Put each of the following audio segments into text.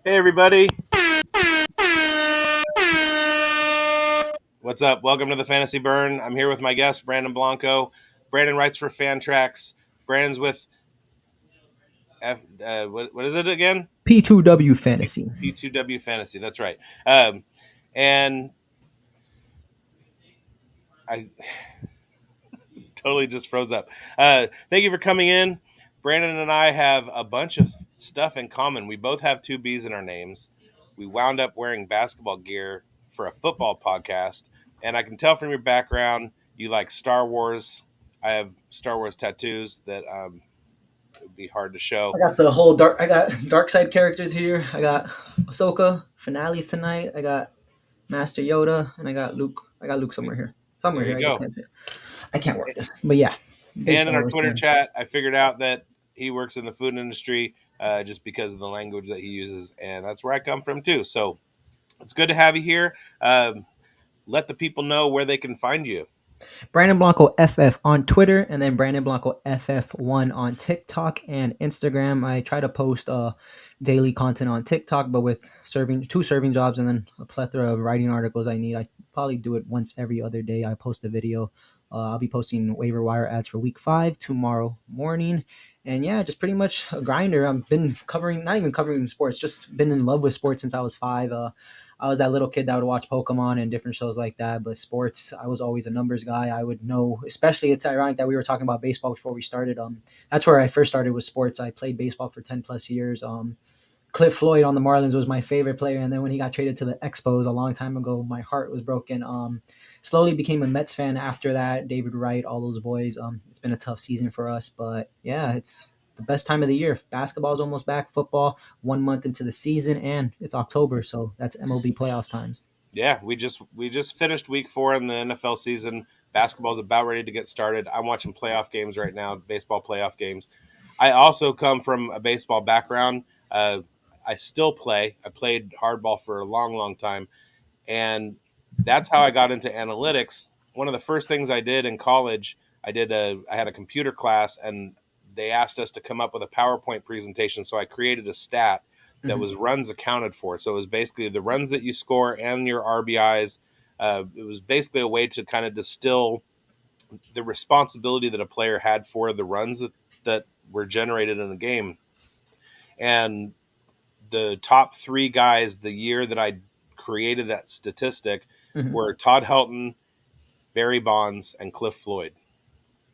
Hey, everybody. What's up? Welcome to the Fantasy Burn. I'm here with my guest, Brandon Blanco. Brandon writes for Fan Tracks. Brandon's with what is it again? P2W Fantasy. P2W Fantasy. That's right. Um, and I totally just froze up. Thank you for coming in. Brandon and I have a bunch of stuff in common. We both have two B's in our names. We wound up wearing basketball gear for a football podcast. And I can tell from your background, you like Star Wars. I have Star Wars tattoos that it would be hard to show. I got the whole dark. I got dark side characters here. I got Ahsoka finales tonight. I got Master Yoda, and I got Luke. I got Luke somewhere here. Somewhere There here. you go. I can't work this, but yeah, big And in Star our Wars Twitter fan. chat, I figured out that he works in the food industry just because of the language that he uses. And that's where I come from, too. So it's good to have you here. Let the people know where they can find you. Brandon Blanco FF on Twitter, and then Brandon Blanco FF1 on TikTok and Instagram. I try to post daily content on TikTok, but with two serving jobs and then a plethora of writing articles I need, I probably do it once every other day. I post a video. I'll be posting waiver wire ads for week 5 tomorrow morning. And yeah, just pretty much a grinder. I've been covering, not even covering sports, just been in love with sports since I was 5. I was that little kid that would watch Pokemon and different shows like that. But sports, I was always a numbers guy. I would know, especially it's ironic that we were talking about baseball before we started. That's where I first started with sports. I played baseball for 10 plus years. Cliff Floyd on the Marlins was my favorite player, and then when he got traded to the Expos a long time ago, my heart was broken. Slowly became a Mets fan after that. David Wright, all those boys. It's been a tough season for us, but yeah, it's the best time of the year. Basketball's almost back. Football 1 month into the season, and it's October, so that's MLB playoffs times. Yeah, we just finished week 4 in the NFL season. Basketball's about ready to get started. I'm watching playoff games right now, baseball playoff games. I also come from a baseball background. I still play. I played hardball for a long, long time, and that's how I got into analytics. One of the first things I did in college, I had a computer class, and they asked us to come up with a PowerPoint presentation. So I created a stat that Mhm. was runs accounted for. So it was basically the runs that you score and your RBIs. It was basically a way to kind of distill the responsibility that a player had for the runs that were generated in a game. And the top 3 guys the year that I created that statistic Mhm. were Todd Helton, Barry Bonds, and Cliff Floyd.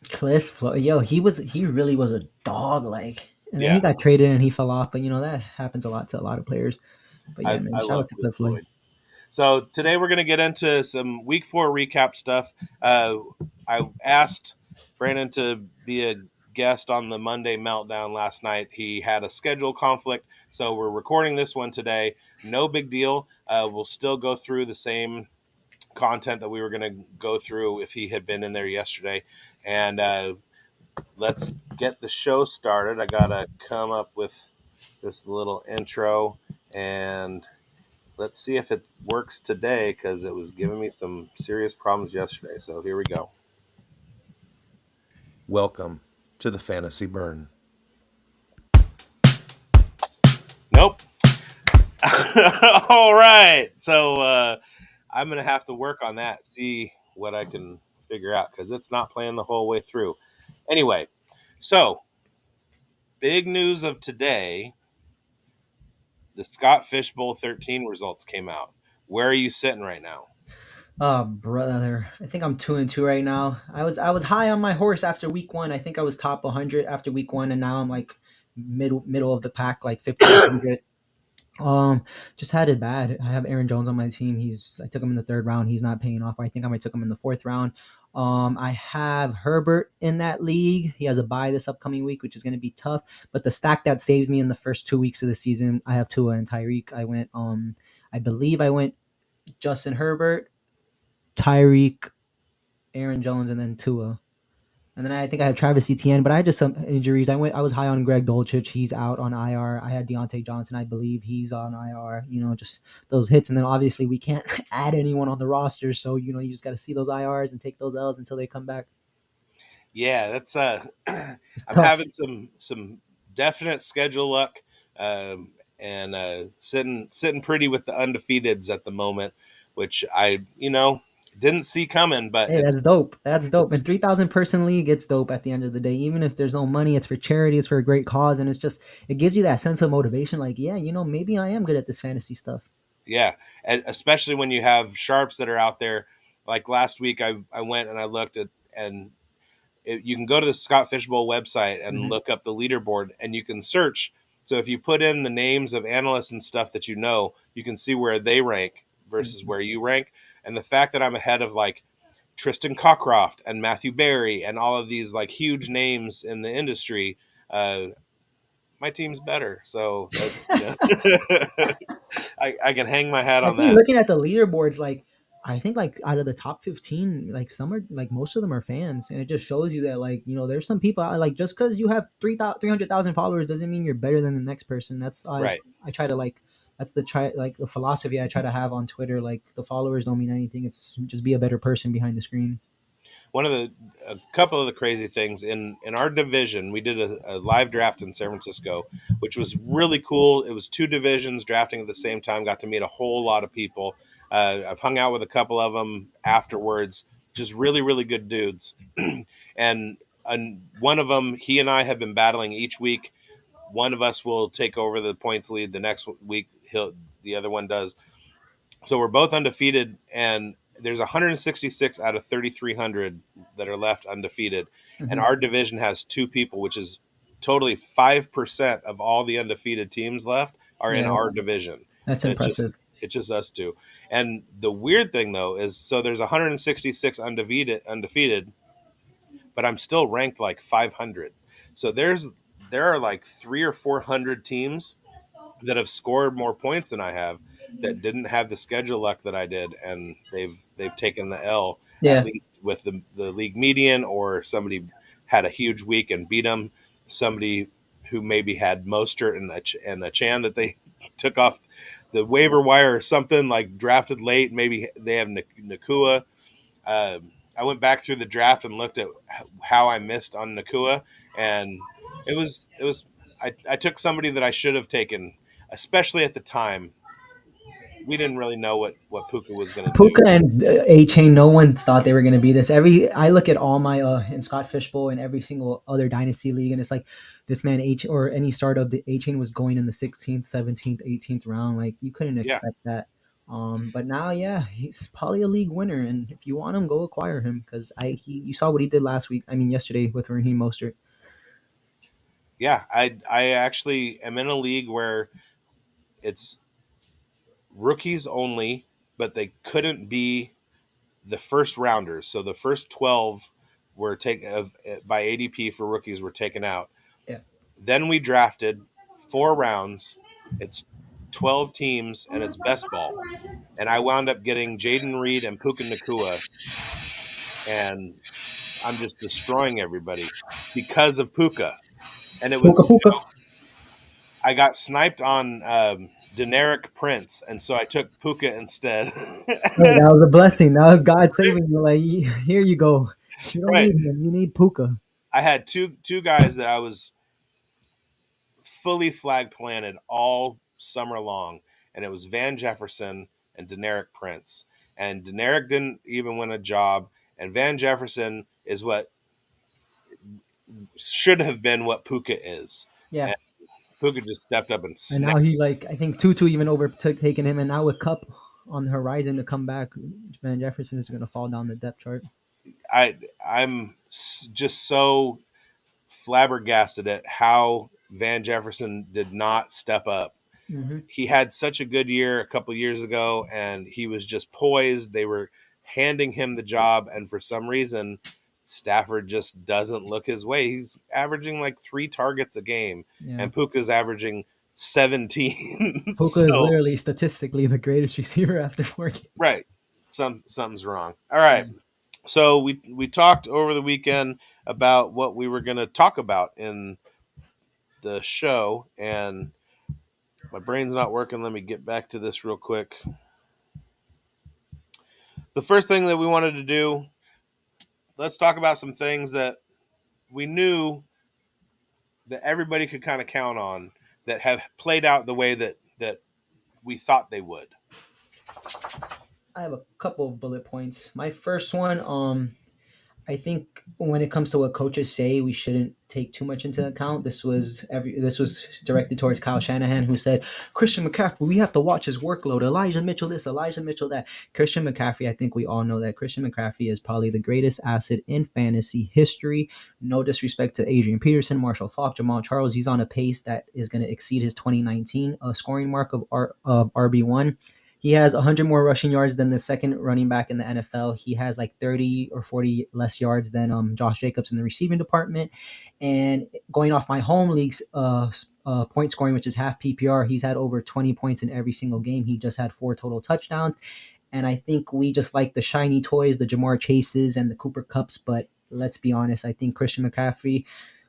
Cliff Floyd, yo, he really was a dog, like, and then he Yeah, got traded and he fell off. But that happens a lot to a lot of players. But yeah, man, I shout love out to Cliff Cliff Floyd. Floyd. So today we're going to get into some Week 4 recap stuff. I asked Brandon to be a guest on the Monday Meltdown last night. He had a schedule conflict, so we're recording this one today. No big deal. We'll still go through the same content that we were going to go through if he had been in there yesterday. And let's get the show started. I got to come up with this little intro, and let's see if it works today because it was giving me some serious problems yesterday. So here we go. Welcome to the Fantasy Burn. Nope. All right. So I'm going to have to work on that, see what I can figure out because it's not playing the whole way through. Anyway, so big news of today, the Scott Fishbowl 13 results came out. Where are you sitting right now? Oh brother, I think I'm 2-2 right now. I was high on my horse after week 1. I think I was top 100 after week 1, and now I'm like middle of the pack, like 50 to 100. Just had it bad. I have Aaron Jones on my team. I took him in the 3rd round. He's not paying off. I think I might took him in the 4th round. I have Herbert in that league. He has a bye this upcoming week, which is going to be tough. But the stack that saved me in the first 2 weeks of the season, I have Tua and Tyreek. I believe I went Justin Herbert, Tyreek, Aaron Jones, and then Tua. And then I think I have Travis Etienne, but I had just some injuries. I was high on Greg Dolchich. He's out on IR. I had Deontay Johnson. I believe he's on IR. Just those hits. And then obviously we can't add anyone on the roster. So, you just got to see those IRs and take those L's until they come back. Yeah, that's It's I'm tough. having some definite schedule luck. and sitting pretty with the undefeateds at the moment, which I didn't see coming, but Hey, it's that's dope. That's dope. And it's 3,000 person league, it's dope at the end of the day. Even if there's no money, it's for charity, it's for a great cause. And it's just, it gives you that sense of motivation. Like, yeah, maybe I am good at this fantasy stuff. yeah, and especially when you have sharps that are out there. Like last week, I went and I looked at and you can go to the Scott Fishbowl website and Hmm. look up the leaderboard, and you can search. So if you put in the names of analysts and stuff that you can see where they rank versus Hmm. where you rank. And the fact that I'm ahead of like Tristan Cockcroft and Matthew Berry and all of these like huge names in the industry, uh, my team's better. So that I can hang my hat I on think that. looking at the leaderboards, like I think like out of the top 15, like some are like most of them are fans, and it just shows you that like there's some people like just because you have 300,000 followers doesn't mean you're better than the next person. Right. I try to like that's the philosophy I try to have on Twitter. Like the followers don't mean anything. It's just be a better person behind the screen. One of the a couple of the crazy things in our division, we did a live draft in San Francisco, which was really cool. It was two divisions drafting at the same time. Got to meet a whole lot of people. I've hung out with a couple of them afterwards. Just really really good dudes. and one of them, he and I have been battling each week. One of us will take over the points lead. The next week, the other one does. So we're both undefeated, and there's 166 out of 3,300 that are left undefeated, and Hmm. our division has two people, which is totally 5% of all the undefeated teams left are in Yeah, our division, that's and impressive. it's just us two. And the weird thing though is, so there's 166 undefeated, but I'm still ranked like 500. So there are like 300 or 400 teams that have scored more points than I have that didn't have the schedule luck that I did, and they've taken the L, at Yeah, least with the league median, or somebody had a huge week and beat them. Somebody who maybe had Mostert and a Chan that they took off the waiver wire or something, like drafted late. Maybe they have Nakua. I went back through the draft and looked at how I missed on Nakua, and it was I took somebody that I should have taken, especially at the time. We didn't really know what Puka was going to Puka do. and A Chain, no one thought they were going to be this. I look at all my in Scott Fishbowl and every single other dynasty league, and it's like this man H or any start of the A Chain was going in the 16th, 17th, 18th round. Like you couldn't Yeah, expect that. But now, yeah, he's probably a league winner, and if you want him, go acquire him because you saw what he did last week. I mean, yesterday with Raheem Mostert. yeah. I actually am in a league where it's rookies only, but they couldn't be the first rounders. So the first 12 were taken of by ADP for rookies were taken out. Yeah, Then we drafted 4 rounds. It's 12 teams and it's best ball. And I wound up getting Jaden Reed and Puka Nakua, and I'm just destroying everybody because of Puka. And it Puka was, Puka. I got sniped on Deneric Prince, and so I took Puka instead. Hey, that was a blessing. That was God saving you. Like, here you go. You don't Right. need him. You need Puka. I had two guys that I was fully flag planted all summer long, and it was Van Jefferson and Deneric Prince. And Deneric didn't even win a job, and Van Jefferson is what should have been what Puka is. Yeah. And Puka just stepped up and And now snapped. he like I think Tutu even overtook taking him, and now with Cup on the horizon to come back, Van Jefferson is going to fall down the depth chart. I'm just so flabbergasted at how Van Jefferson did not step up. Hmm. He had such a good year a couple years ago, and he was just poised. They were handing him the job, and for some reason, Stafford just doesn't look his way. He's averaging like 3 targets a game, Yeah, and Puka's averaging 17. Puka is So literally statistically the greatest receiver after 4 games. right, something's wrong. All right, Yeah. so we talked over the weekend about what we were going to talk about in the show, and my brain's not working. Let me get back to this real quick. The first thing that we wanted to do, let's talk about some things that we knew that everybody could kind of count on that have played out the way that we thought they would? I have a couple of bullet points. My first one, I think when it comes to what coaches say, we shouldn't take too much into account. This was directed towards Kyle Shanahan, who said Christian McCaffrey, we have to watch his workload. Elijah Mitchell this, Elijah Mitchell that. Christian McCaffrey, I think we all know that Christian McCaffrey is probably the greatest asset in fantasy history. No disrespect to Adrian Peterson, Marshall Faulk, Jamal Charles. He's on a pace that is going to exceed his 2019 scoring mark of RB1. He has 100 more rushing yards than the second running back in the NFL. He has like 30 or 40 less yards than Josh Jacobs in the receiving department. And going off my home league's point scoring, which is half PPR, he's had over 20 points in every single game. He just had 4 total touchdowns. And I think we just like the shiny toys, the Jamar Chases and the Cooper Cups. But let's be honest, I think Christian McCaffrey,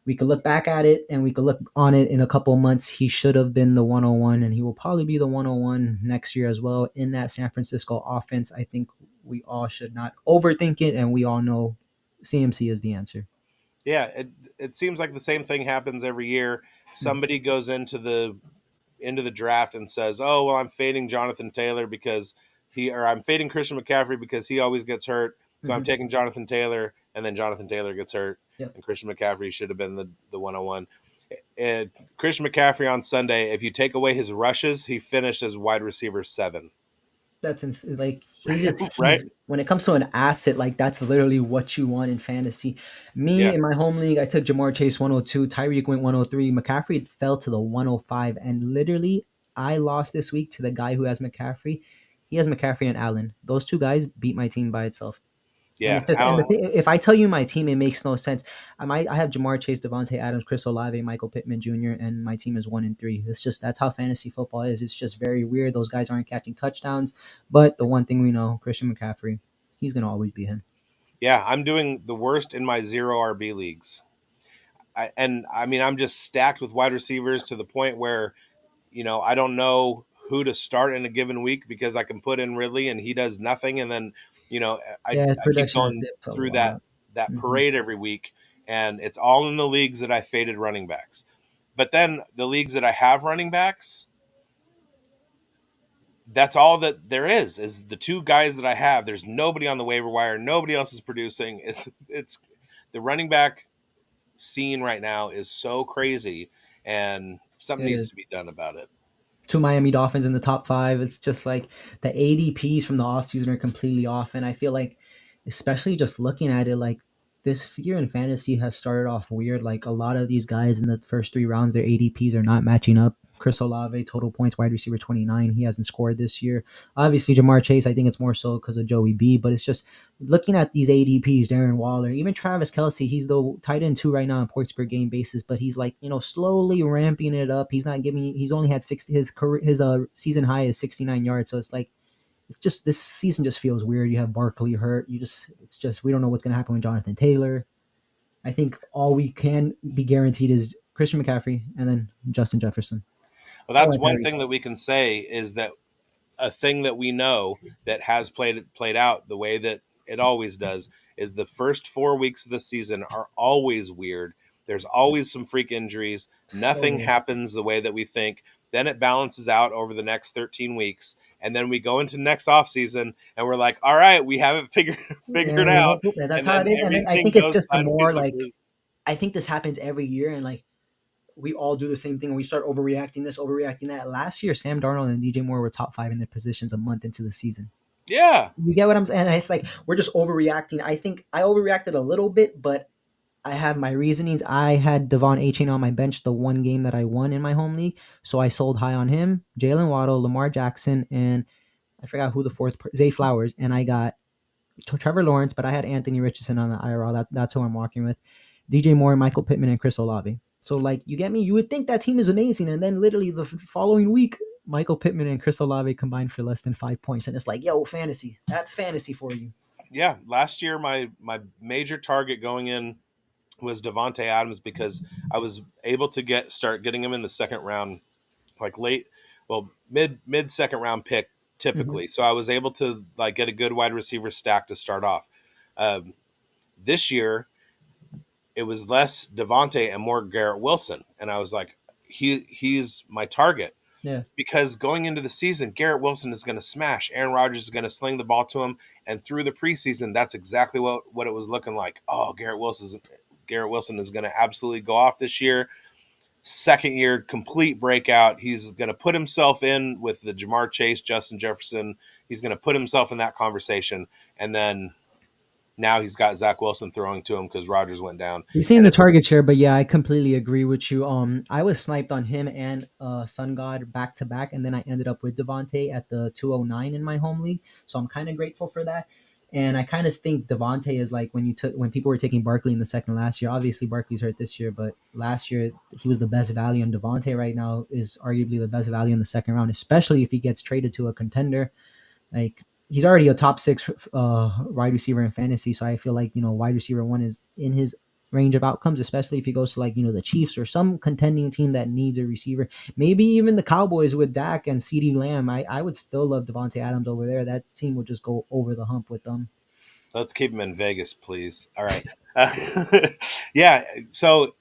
we could look back at it and we could look on it in a couple of months. He should have been the 101, and he will probably be the 101 next year as well in that San Francisco offense. I think we all should not overthink it, and we all know CMC is the answer. Yeah, it seems like the same thing happens every year. Somebody goes into the draft and says, "Oh, well, I'm fading Jonathan Taylor because or I'm fading Christian McCaffrey because he always gets hurt. So I'm Mm-hmm. taking Jonathan Taylor," and then Jonathan Taylor gets hurt, Yep. and Christian McCaffrey should have been the 101. And Christian McCaffrey on Sunday, if you take away his rushes, he finished as wide receiver 7. Like he's Right? when it comes to an asset, like that's literally what you want in fantasy. Me Yeah, in my home league, I took Jamar Chase 102, Tyreek went 103, McCaffrey fell to the 105, and literally I lost this week to the guy who has McCaffrey. He has McCaffrey and Allen. Those two guys beat my team by itself. And yeah. it's just, and the Allen, thing, if I tell you my team, it makes no sense. I have Jamar Chase, Devontae Adams, Chris Olave, Michael Pittman Jr., and my team is 1-3. It's just that's how fantasy football is. It's just very weird. Those guys aren't catching touchdowns, but the one thing we know, Christian McCaffrey, he's gonna always be him. yeah. I'm doing the worst in my zero RB leagues. And I mean, I'm just stacked with wide receivers to the point where I don't know who to start in a given week because I can put in Ridley and he does nothing, and then Yeah, his I keep production has going dipped a through lot. that Hmm. parade every week, and it's all in the leagues that I faded running backs. But then the leagues that I have running backs, that's all that there is the two guys that I have. There's nobody on the waiver wire. Nobody else is producing. It's the running back scene right now is so crazy, and something It needs is. to be done about it. Two Miami Dolphins in the top five. It's just like the ADPs from the offseason are completely off. And I feel like, especially just looking at it, like this year in fantasy has started off weird. Like a lot of these guys in the first 3 rounds, their ADPs are not matching up. Chris Olave, total points, wide receiver 29. He hasn't scored this year. Obviously, Jamar Chase, I think it's more so because of Joey B. But it's just looking at these ADPs, Darren Waller, even Travis Kelsey, he's the tight end 2 right now in points per game basis, but he's like, slowly ramping it up. He's not giving, he's only had 60, his season high is 69 yards. So it's like, it's just, this season just feels weird. You have Barkley hurt. It's just, we don't know what's going to happen with Jonathan Taylor. I think all we can be guaranteed is Christian McCaffrey and then Justin Jefferson. Well, Oh, that's and one Tyreek. thing that we can say is that a thing that we know that has played out the way that it always does is the first 4 weeks of the season are always weird. There's always some freak injuries. So Nothing weird. happens the way that we think. Then it balances out over the next 13 weeks. And then we go into next off season and we're like, all right, we have it figured And we out. hope that's And how then it is. And then I everything think it's goes just the sideways more the like, first. I think this happens every year. And like, we all do the same thing. We start overreacting this, overreacting that. Last year, Sam Darnold and DJ Moore were top five in their positions a month into the season. Yeah. You get what I'm saying? And it's like we're just overreacting. I think I overreacted a little bit, but I have my reasonings. I had Devon Achane on my bench the one game that I won in my home league, so I sold high on him. Jalen Waddle, Lamar Jackson, and I forgot who the fourth, Zay Flowers, and I got Trevor Lawrence, but I had Anthony Richardson on the IRL. That's who I'm walking with. DJ Moore, Michael Pittman, and Chris Olave. So like you get me, you would think that team is amazing, and then literally the following week, Michael Pittman and Chris Olave combined for less than 5 points, and it's like, yo, fantasy. That's fantasy for you. Yeah. Last year my major target going in was Devonte Adams because I was able to start getting him in the second round, like late, well mid second round pick Mm-hmm. typically. So I was able to like get a good wide receiver stack to start off. Um, this year it was less Devonte and more Garrett Wilson, and I was like, he's my target Yeah. because going into the season, Garrett Wilson is going to smash. Aaron Rodgers is going to sling the ball to him, and through the preseason, that's exactly what it was looking like. Oh, Garrett Wilson is going to absolutely go off this year. Second year, complete breakout. He's going to put himself in with the Jamar Chase, Justin Jefferson. He's going to put himself in that conversation, and then now he's got Zach Wilson throwing to him because Rodgers went down. He's seen And the it's target share, but yeah, I completely agree with you. I was sniped on him and Sun God back to back, and then I ended up with Devontae at the 209 in my home league. So I'm kind of grateful for that. And I kind of think Devontae is like when people were taking Barkley in the second last year. Obviously, Barkley's hurt this year, but last year he was the best value, and Devontae right now is arguably the best value in the second round, especially if he gets traded to a contender. Like he's already a top six wide receiver in fantasy, so I feel like wide receiver one is in his range of outcomes, especially if he goes to like the Chiefs or some contending team that needs a receiver. Maybe even the Cowboys with Dak and CeeDee Lamb. I would still love Devontae Adams over there. That team would just go over the hump with them. Let's keep him in Vegas, please. All right. Yeah. So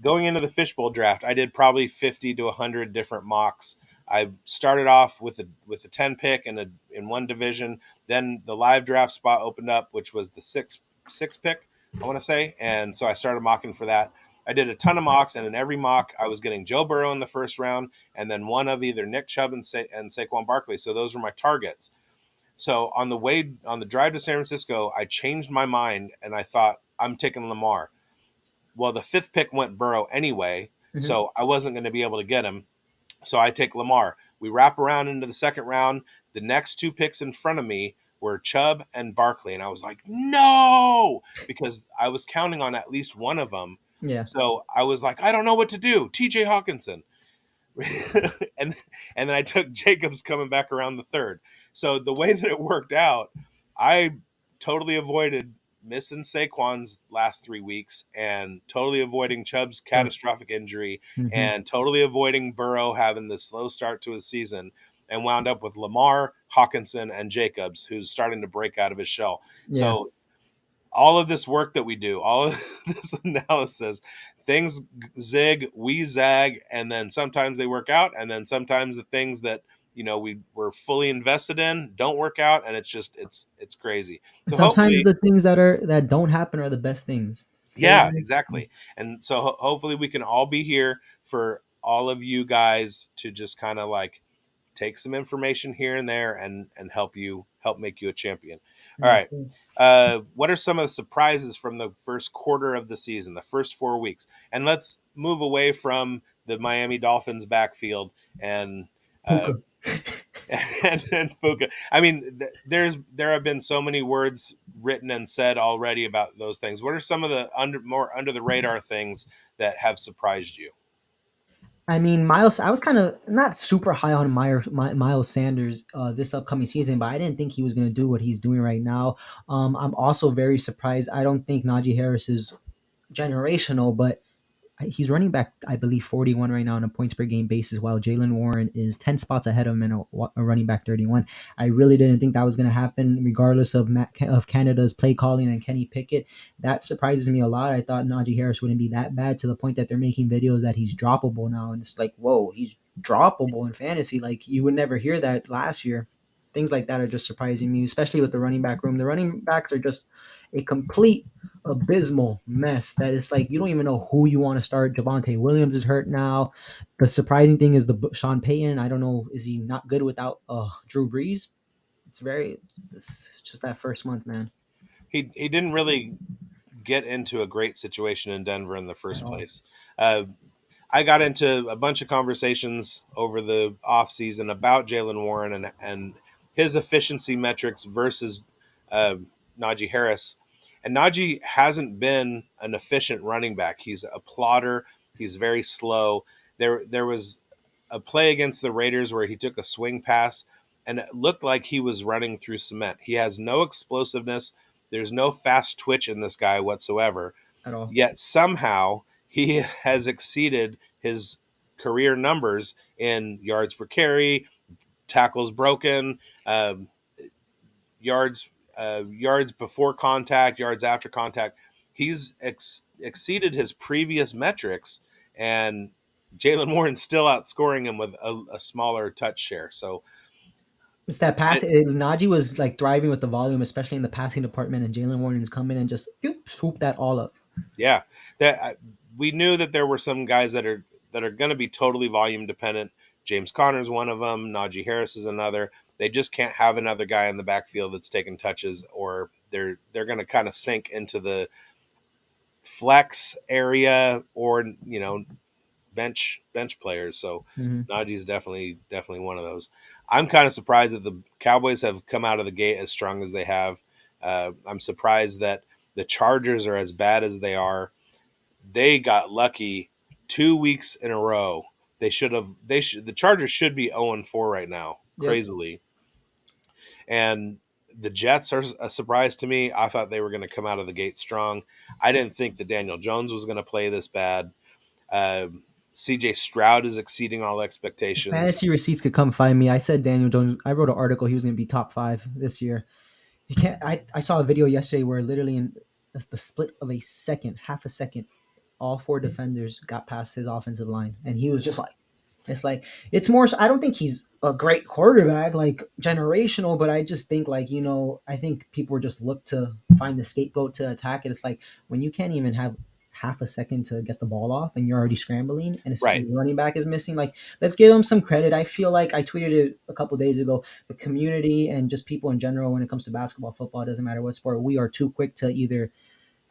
going into the fishbowl draft, I did probably 50 to 100 different mocks. I started off with a 10 pick in one division. Then the live draft spot opened up, which was the six pick, I want to say. And so I started mocking for that. I did a ton of mocks, and in every mock, I was getting Joe Burrow in the first round, and then one of either Nick Chubb and Saquon Barkley. So those were my targets. So on the drive to San Francisco, I changed my mind and I thought I'm taking Lamar. Well, the fifth pick went Burrow anyway, Mm-hmm. so I wasn't going to be able to get him. So I take Lamar. We wrap around into the second round. The next two picks in front of me were Chubb and Barkley, and I was like, no, because I was counting on at least one of them. Yeah. So I was like, I don't know what to do. T.J. Hawkinson. and and then I took Jacobs coming back around the third. So the way that it worked out, I totally avoided missing Saquon's last 3 weeks and totally avoiding Chubb's Sure. catastrophic injury Mm-hmm. and totally avoiding Burrow having the slow start to his season and wound up with Lamar, Hawkinson, and Jacobs, who's starting to break out of his shell. Yeah. So all of this work that we do, all of this analysis, things zig, we zag, and then sometimes they work out, and then sometimes the things that we were fully invested in don't work out, and it's crazy. So Sometimes hopefully, the things that don't happen are the best things. Say yeah, again. exactly. And so hopefully we can all be here for all of you guys to just kind of like take some information here and there and help make you a champion. All Yes, right. sir. What are some of the surprises from the first quarter of the season, the first 4 weeks? And let's move away from the Miami Dolphins backfield and uh, Puka. and Puka. I mean, there have been so many words written and said already about those things. What are some of the more under the radar things that have surprised you? I mean, Miles. I was kind of not super high on Miles Sanders this upcoming season, but I didn't think he was going to do what he's doing right now. I'm also very surprised. I don't think Najee Harris is generational, but he's running back, I believe, 41 right now on a points per game basis, while Jalen Warren is 10 spots ahead of him and a running back 31. I really didn't think that was going to happen, regardless of Canada's play calling and Kenny Pickett. That surprises me a lot. I thought Najee Harris wouldn't be that bad, to the point that they're making videos that he's droppable now, and it's like, whoa, he's droppable in fantasy. Like you would never hear that last year. Things like that are just surprising me, especially with the running back room. The running backs are just a complete abysmal mess that it's like you don't even know who you want to start. Javonte Williams is hurt now. The surprising thing is the Sean Payton. I don't know, is he not good without Drew Brees? It's just that first month, man, He didn't really get into a great situation in Denver in the at first all. place. Uh, I got into a bunch of conversations over the offseason about Jalen Warren and his efficiency metrics versus uh, Najee Harris. And Najee hasn't been an efficient running back. He's a plotter. He's very slow. There was a play against the Raiders where he took a swing pass and it looked like he was running through cement. He has no explosiveness. There's no fast twitch in this guy whatsoever. At all. Yet somehow he has exceeded his career numbers in yards per carry, tackles broken, um, yards yards before contact, yards after contact. He's exceeded his previous metrics, and Jalen Warren's still outscoring him with a smaller touch share. So It's that pass. Najee was like thriving with the volume, especially in the passing department, and Jalen Warren's come in and just swoop that all up. yeah, we knew that there were some guys that are going to be totally volume dependent. James Conner's one of them. Najee Harris is another. They just can't have another guy in the backfield that's taking touches, or they're going to kind of sink into the flex area, or bench players. So Hmm. Najee's definitely one of those. I'm kind of surprised that the Cowboys have come out of the gate as strong as they have. I'm surprised that the Chargers are as bad as they are. They got lucky 2 weeks in a row. They should have. They should. The Chargers should be 0-4 right now, Yep. crazily. And the Jets are a surprise to me. I thought they were going to come out of the gate strong. I didn't think that Daniel Jones was going to play this bad. Uh, CJ Stroud is exceeding all expectations. Fantasy receipts could come find me. I said Daniel Jones. I wrote an article. He was going to be top five this year. You can't. I saw a video yesterday where literally in the split of a second, half a second, all four defenders got past his offensive line, and he was just like, it's like it's more. I don't think he's a great quarterback, like generational, but I just think like I think people just look to find the scapegoat to attack it. It's like when you can't even have half a second to get the ball off and you're already scrambling and Right, your running back is missing. Like let's give him some credit. I feel like I tweeted it a couple days ago. The community and just people in general, when it comes to basketball, football, doesn't matter what sport, we are too quick to either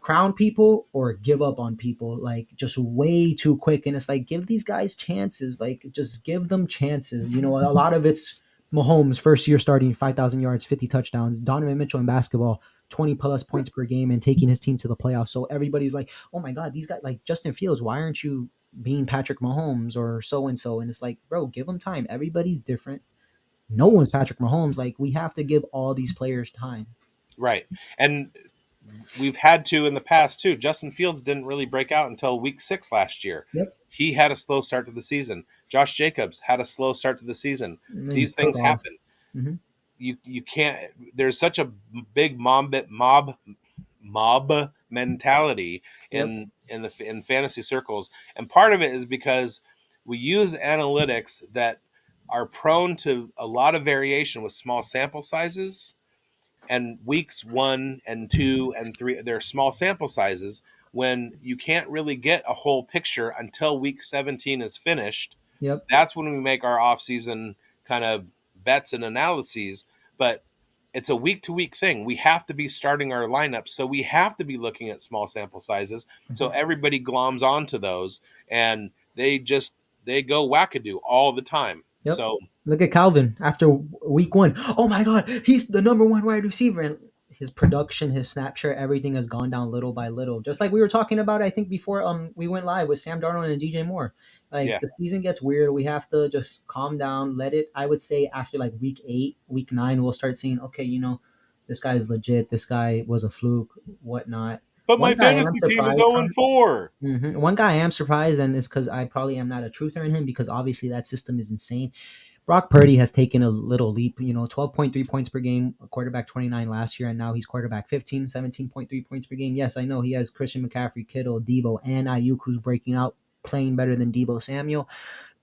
crown people or give up on people like just way too quick. And it's like give these guys chances, like just give them chances. A lot of it's Mahomes first year starting 5,000 yards, 50 touchdowns. Donovan Mitchell in basketball 20 plus points per game and taking his team to the playoffs. So everybody's like, oh my god, these guys like Justin Fields, why aren't you being Patrick Mahomes or so and so? And it's like, bro, give them time. Everybody's different. No one's Patrick Mahomes. Like we have to give all these players time. right. And we've had to in the past too. Justin Fields didn't really break out until week 6 last year. Yep. He had a slow start to the season. Josh Jacobs had a slow start to the season. And then he These took things off. happen. Hmm. You can't. There's such a big mob mentality Yep. in fantasy circles, and part of it is because we use analytics that are prone to a lot of variation with small sample sizes. And weeks 1 and 2 and 3, they're small sample sizes, when you can't really get a whole picture until week 17 is finished. Yep. That's when we make our off-season kind of bets and analyses. But it's a week to week thing. We have to be starting our lineups, so we have to be looking at small sample sizes. So Mhm. everybody gloms onto those, and they go wackadoo all the time. Yep. So Look at Calvin after week one. Oh my God, he's the number one wide receiver, and his production, his snap share, everything has gone down little by little. Just like we were talking about, I think before we went live with Sam Darnold and DJ Moore. Like yeah, the season gets weird. We have to just calm down, let it. I would say after like week 8, week 9, we'll start seeing. Okay, this guy is legit. This guy was a fluke, whatnot. but One my guy I'm fantasy team is surprised 0 on. and 4. One guy I am surprised, and it's because I probably am not a truther in him because obviously that system is insane. Brock Purdy has taken a little leap, 12.3 points per game, a quarterback 29 last year, and now he's quarterback 15, 17.3 points per game. Yes, I know he has Christian McCaffrey, Kittle, Debo, and Ayuk, who's breaking out, playing better than Debo Samuel.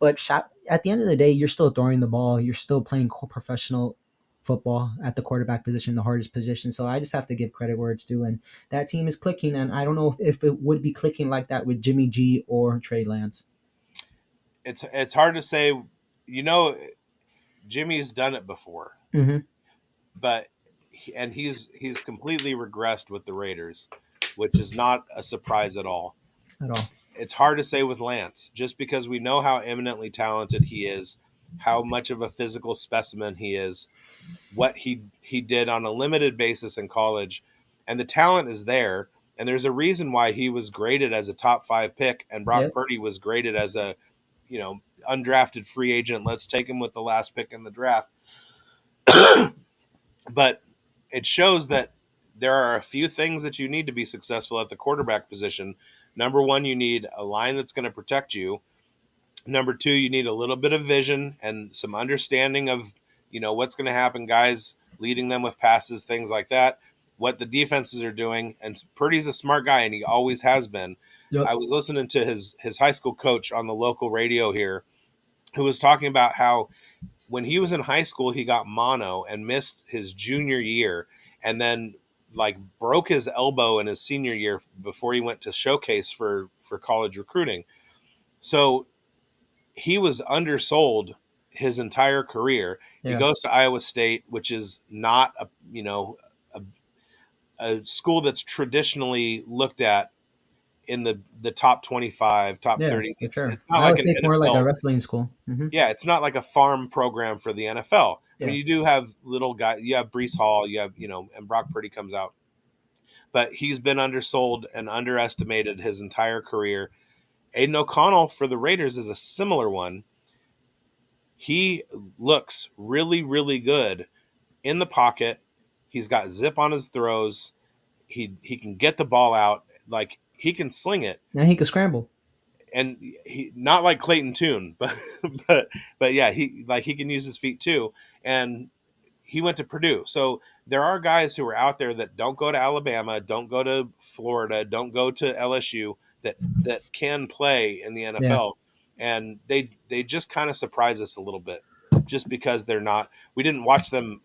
But at the end of the day, you're still throwing the ball. You're still playing professional football at the quarterback position, the hardest position. So I just have to give credit where it's due. And that team is clicking. And I don't know if it would be clicking like that with Jimmy G or Trey Lance. It's hard to say. You know, Jimmy's done it before, Mm-hmm. but he's completely regressed with the Raiders, which is not a surprise at all. At all. It's hard to say with Lance, just because we know how eminently talented he is, how much of a physical specimen he is, what he did on a limited basis in college, and the talent is there. And there's a reason why he was graded as a top 5 pick, and Brock Yep. Purdy was graded as a you know undrafted free agent. Let's take him with the last pick in the draft. But it shows that there are a few things that you need to be successful at the quarterback position. Number one, you need a line that's going to protect you. Number two, you need a little bit of vision and some understanding of what's going to happen, guys leading them with passes, things like that. what the defenses are doing. And Purdy's a smart guy, and he always has been. Yep. I was listening to his high school coach on the local radio here, who was talking about how when he was in high school, he got mono and missed his junior year, and then like broke his elbow in his senior year before he went to showcase for college recruiting. So he was undersold his entire career. He Yeah. goes to Iowa State, which is not a a, a school that's traditionally looked at in the top 25, top Yeah, 30. for It's sure. not Iowa like an State's more like a NFL. wrestling school. Yeah, it's not like a farm program for the NFL. I mean, Yeah. you do have little guys. You have Brees Hall. You have and Brock Purdy comes out, but he's been undersold and underestimated his entire career. Aiden O'Connell for the Raiders is a similar one. He looks really, really good in the pocket. He's got zip on his throws. He can get the ball out. Like he can sling it. Now he could scramble. And he not like Clayton Tune, but but but yeah, he can use his feet too. And he went to Purdue. So there are guys who are out there that don't go to Alabama, don't go to Florida, don't go to LSU that can play in the Yeah. NFL, and they just kind of surprise us a little bit, just because they're not. We didn't watch them.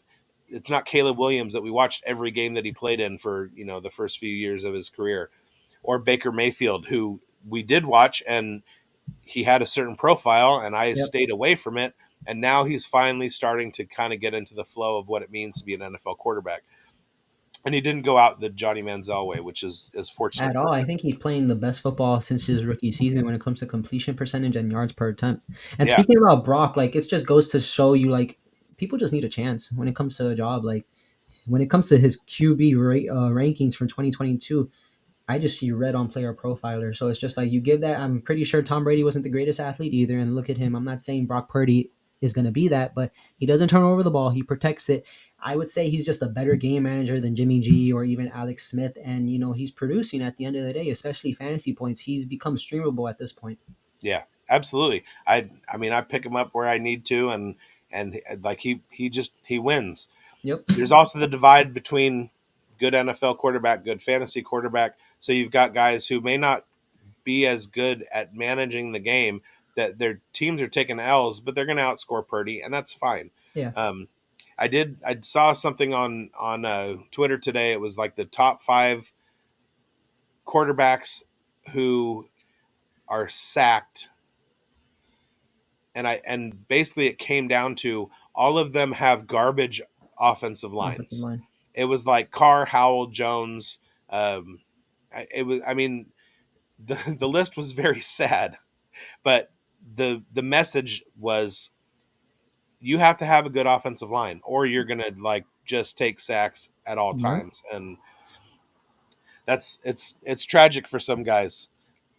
It's not Caleb Williams that we watched every game that he played in for the first few years of his career, or Baker Mayfield, who we did watch, and he had a certain profile, and I Yep. stayed away from it. And now he's finally starting to kind of get into the flow of what it means to be an NFL quarterback. And he didn't go out the Johnny Manziel way, which is fortunate At for all. I him. think he's playing the best football since his rookie season when it comes to completion percentage and yards per attempt. And Yeah, speaking about Brock, like it just goes to show you, like people just need a chance when it comes to a job. Like when it comes to his QB rankings from 2022, I just see red on player profiler. So it's just like you give that. I'm pretty sure Tom Brady wasn't the greatest athlete either. And look at him. I'm not saying Brock Purdy is going to be that, but he doesn't turn over the ball. He protects it. I would say he's just a better game manager than Jimmy G or even Alex Smith. And, he's producing at the end of the day, especially fantasy points. He's become streamable at this point. yeah, absolutely. I mean, I pick him up where I need to, and like he wins. Yep. There's also the divide between good NFL quarterback, good fantasy quarterback. So you've got guys who may not be as good at managing the game, that their teams are taking L's, but they're going to outscore Purdy, and that's fine. Yeah. Um, I saw something on Twitter today. It was like the top 5 quarterbacks who are sacked, and basically it came down to all of them have garbage offensive Offensive lines. line. It was like Carr, Howell, Jones. Um, it was. I mean, the list was very sad, but the message was you have to have a good offensive line, or you're gonna like just take sacks at all Yep. times, and it's tragic for some guys,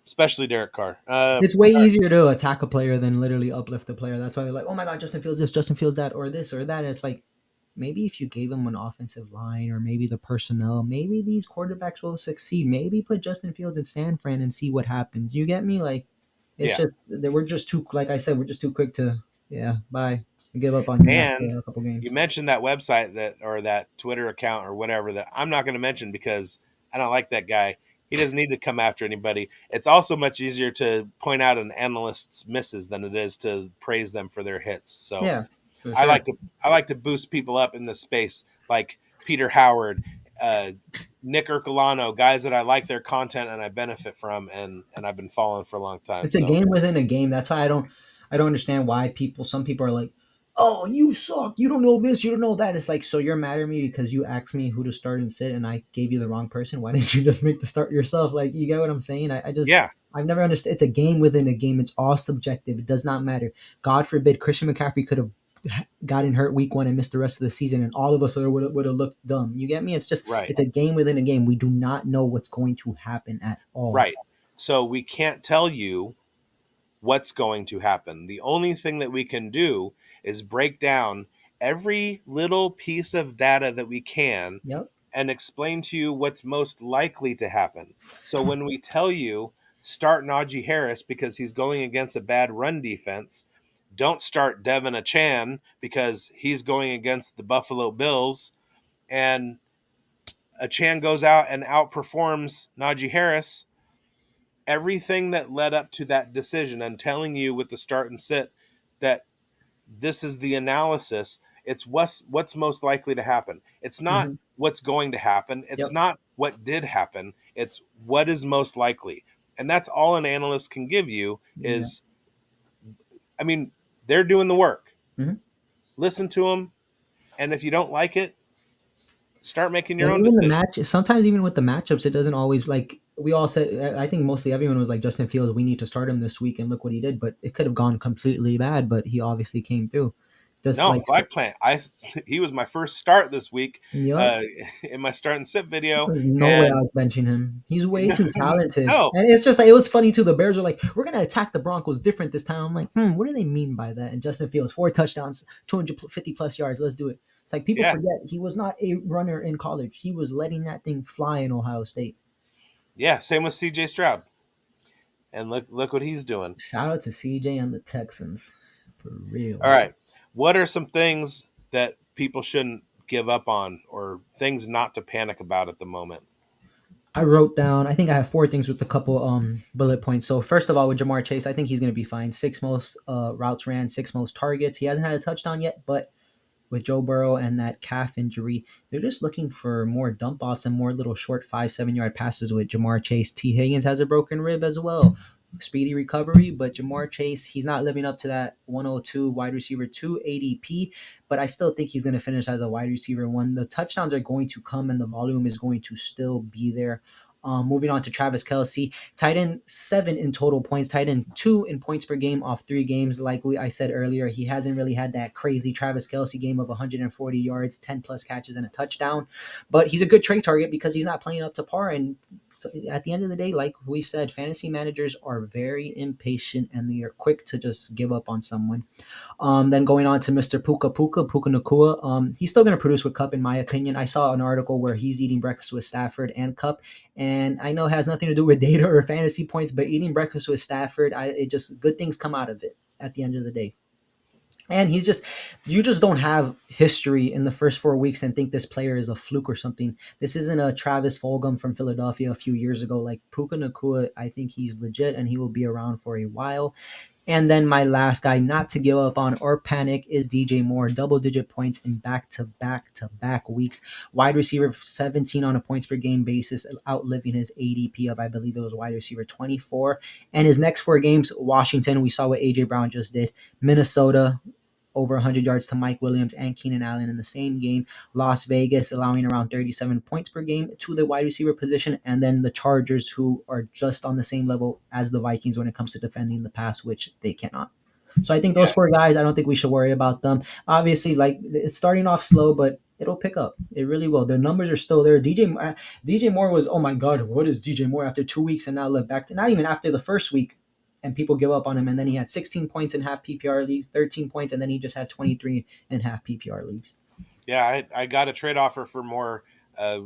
especially Derek Carr. It's way easier to attack a player than literally uplift a player. That's why they're like, oh my God, Justin Fields this, Justin Fields that, or this or that. And it's like, maybe if you gave them an offensive line or maybe the personnel, maybe these quarterbacks will succeed. Maybe put Justin Fields in San Fran and see what happens. You get me? Like, it's Yeah, just that we're just too, like I said, we're just too quick to, yeah, bye. Give up on you and after a couple you games. mentioned that website that or that Twitter account or whatever that I'm not going to mention because I don't like that guy. He doesn't need to come after anybody. It's also much easier to point out an analyst's misses than it is to praise them for their hits. So Yeah, for I sure. like to I like to boost people up in this space, like Peter Howard, uh, Nick Ercolano, guys that I like their content and I benefit from, and I've been following for a long time. It's a So game within a game. That's why I don't understand why some people are like, oh, you suck. You don't know this. You don't know that. It's like, so you're mad at me because you asked me who to start and sit, and I gave you the wrong person. Why didn't you just make the start yourself? Like, you get what I'm saying? I just yeah, I've never understood. It's a game within a game. It's all subjective. It does not matter. God forbid Christian McCaffrey could have gotten hurt week 1 and missed the rest of the season, and all of us would have looked dumb. You get me? right, It's a game within a game. We do not know what's going to happen at all. right. So we can't tell you what's going to happen. The only thing that we can do is break down every little piece of data that we can Yep. and explain to you what's most likely to happen. So when we tell you start Najee Harris because he's going against a bad run defense, don't start Devin Achan because he's going against the Buffalo Bills, and Chan goes out and outperforms Najee Harris, everything that led up to that decision, I'm telling you with the start and sit that this is the analysis. It's what's most likely to happen. It's not Hmm. what's going to happen. It's Yep. not what did happen. It's what is most likely. And that's all an analyst can give you Yeah. is, I mean, they're doing the work. Hmm. Listen to them, and if you don't like it, start making your And own even the decision. match, sometimes even with the matchups, it doesn't always like we all said. I think mostly everyone was like Justin Fields. We need to start him this week, and look what he did. But it could have gone completely bad. But he obviously came through. Just No, like flag plant. He was my first start this week yup. uh, in my start and sit video, There's no way I and was benching him. He's way no, too talented. no, And it's just like it was funny too. The Bears are like, we're gonna attack the Broncos different this time. I'm like, what do they mean by that? And Justin Fields, 4 touchdowns, 250 plus yards. Let's do it. It's like people yeah, forget he was not a runner in college. He was letting that thing fly in Ohio State. yeah. Same with C.J. Stroud, and look what he's doing. Shout out to CJ and the Texans. For real. All right, what are some things that people shouldn't give up on, or things not to panic about at the moment? I wrote down. I think I have four things with a couple bullet points. So first of all, with Jamar Chase, I think he's going to be fine. Six most routes ran, six most targets. He hasn't had a touchdown yet, but with Joe Burrow and that calf injury, they're just looking for more dump offs and more little short 5, 7 yard passes with Jamar Chase. T. Higgins has a broken rib as well. Speedy recovery, but Jamar Chase, he's not living up to that 102 wide receiver 2 ADP, but I still think he's going to finish as a wide receiver 1. The touchdowns are going to come and the volume is going to still be there. Moving on to Travis Kelsey, tight end 7 in total points, tight end 2 in points per game off 3 games. Like I said earlier, he hasn't really had that crazy Travis Kelsey game of 140 yards, 10 plus catches, and a touchdown. But he's a good trade target because he's not playing up to par. And at the end of the day, like we've said, fantasy managers are very impatient and they are quick to just give up on someone. Then going on to Mr. Puka Nakua. He's still going to produce with Cup, in my opinion. I saw an article where he's eating breakfast with Stafford and Cup, and I know it has nothing to do with data or fantasy points, but eating breakfast with Stafford, it just good things come out of it at the end of the day. And you just don't have history in the first 4 weeks and think this player is a fluke or something. This isn't a Travis Fulgham from Philadelphia a few years ago. Like Puka Nakua, I think he's legit and he will be around for a while. And then my last guy, not to give up on or panic, is DJ Moore. Double digit points in back-to-back weeks. Wide receiver 17 on a points per game basis, outliving his ADP of, I believe it was wide receiver 24. And his next 4 games, Washington, we saw what A.J. Brown just did. Minnesota, over 100 yards to Mike Williams and Keenan Allen in the same game. Las Vegas allowing around 37 points per game to the wide receiver position. And then the Chargers, who are just on the same level as the Vikings when it comes to defending the pass, which they cannot. So I think those Yeah, 4 guys, I don't think we should worry about them. Obviously, like it's starting off slow, but it'll pick up. It really will. Their numbers are still there. DJ Moore was, oh my God, what is DJ Moore after 2 weeks? And now look back to not even after the first week, and people give up on him. And then he had 16 points in half PPR leagues, 13 points, and then he just had 23 in half PPR leagues. yeah. I got a trade offer for more uh,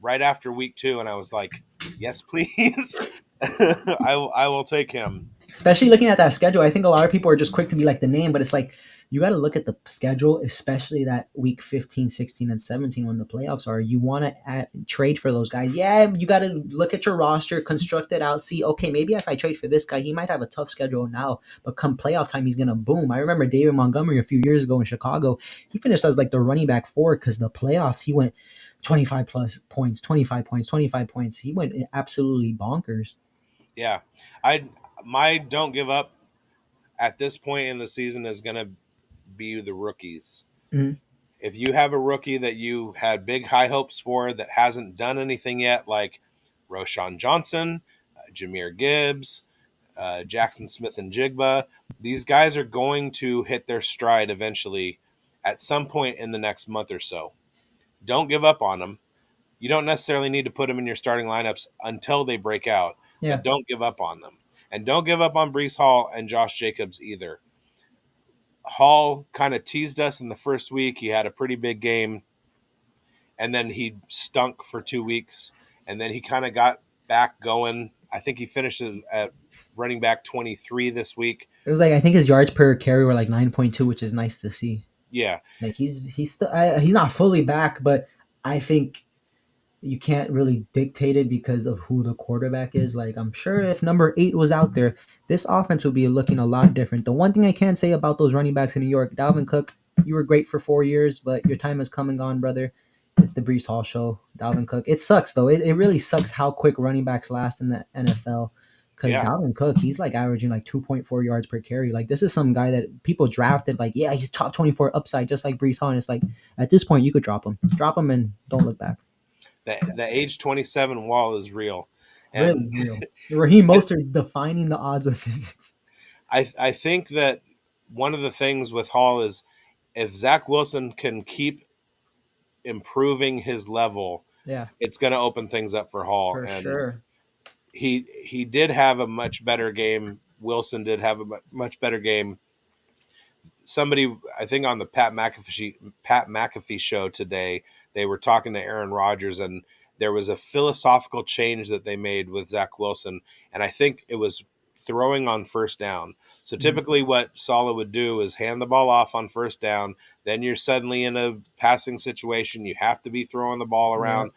right after week 2, and I was like, yes, please. I will take him. Especially looking at that schedule, I think a lot of people are just quick to be like the name, but it's like you got to look at the schedule, especially that week 15, 16, and 17 when the playoffs are. You want to trade for those guys. Yeah, you got to look at your roster, construct it out, see, okay, maybe if I trade for this guy, he might have a tough schedule now, but come playoff time, he's going to boom. I remember David Montgomery a few years ago in Chicago. He finished as like the running back 4 because the playoffs, he went 25 plus points, 25 points, 25 points. He went absolutely bonkers. Yeah, I my don't give up at this point in the season is going to be the rookies. Mhm. If you have a rookie that you had big high hopes for that hasn't done anything yet, like Roshan Johnson, Jameer Gibbs, Jackson Smith and Jigba, these guys are going to hit their stride eventually at some point in the next month or so. Don't give up on them. You don't necessarily need to put them in your starting lineups until they break out, Yeah. but don't give up on them. And don't give up on Brees Hall and Josh Jacobs either. Hall kind of teased us in the first week. He had a pretty big game, and then he stunk for 2 weeks, and then he kind of got back going. I think he finished at running back 23 this week. It was like I think his yards per carry were like 9.2, which is nice to see. Yeah, Like he's still he's not fully back, but I think you can't really dictate it because of who the quarterback is. Like, I'm sure if number 8 was out there, this offense would be looking a lot different. The one thing I can say about those running backs in New York, Dalvin Cook, you were great for 4 years, but your time has come and gone, brother. It's the Brees Hall show. Dalvin Cook. It sucks though. It really sucks how quick running backs last in the NFL. Because Yeah, Dalvin Cook, he's like averaging like 2.4 yards per carry. Like, this is some guy that people drafted. Like, yeah, he's top 24 upside, just like Brees Hall. And it's like, at this point, you could drop him, and don't look back. the age 27 wall is real, Really and real. Raheem and Mostert's defining the odds of physics. I think that one of the things with Hall is if Zach Wilson can keep improving his level, Yeah, it's going to open things up for Hall. for And sure. he did have a much better game. Wilson did have a much better game. Somebody, I think on the Pat McAfee show today, they were talking to Aaron Rodgers, and there was a philosophical change that they made with Zach Wilson, and I think it was throwing on first down. So Mhm. typically, what Saleh would do is hand the ball off on first down. Then you're suddenly in a passing situation. You have to be throwing the ball Yeah, around.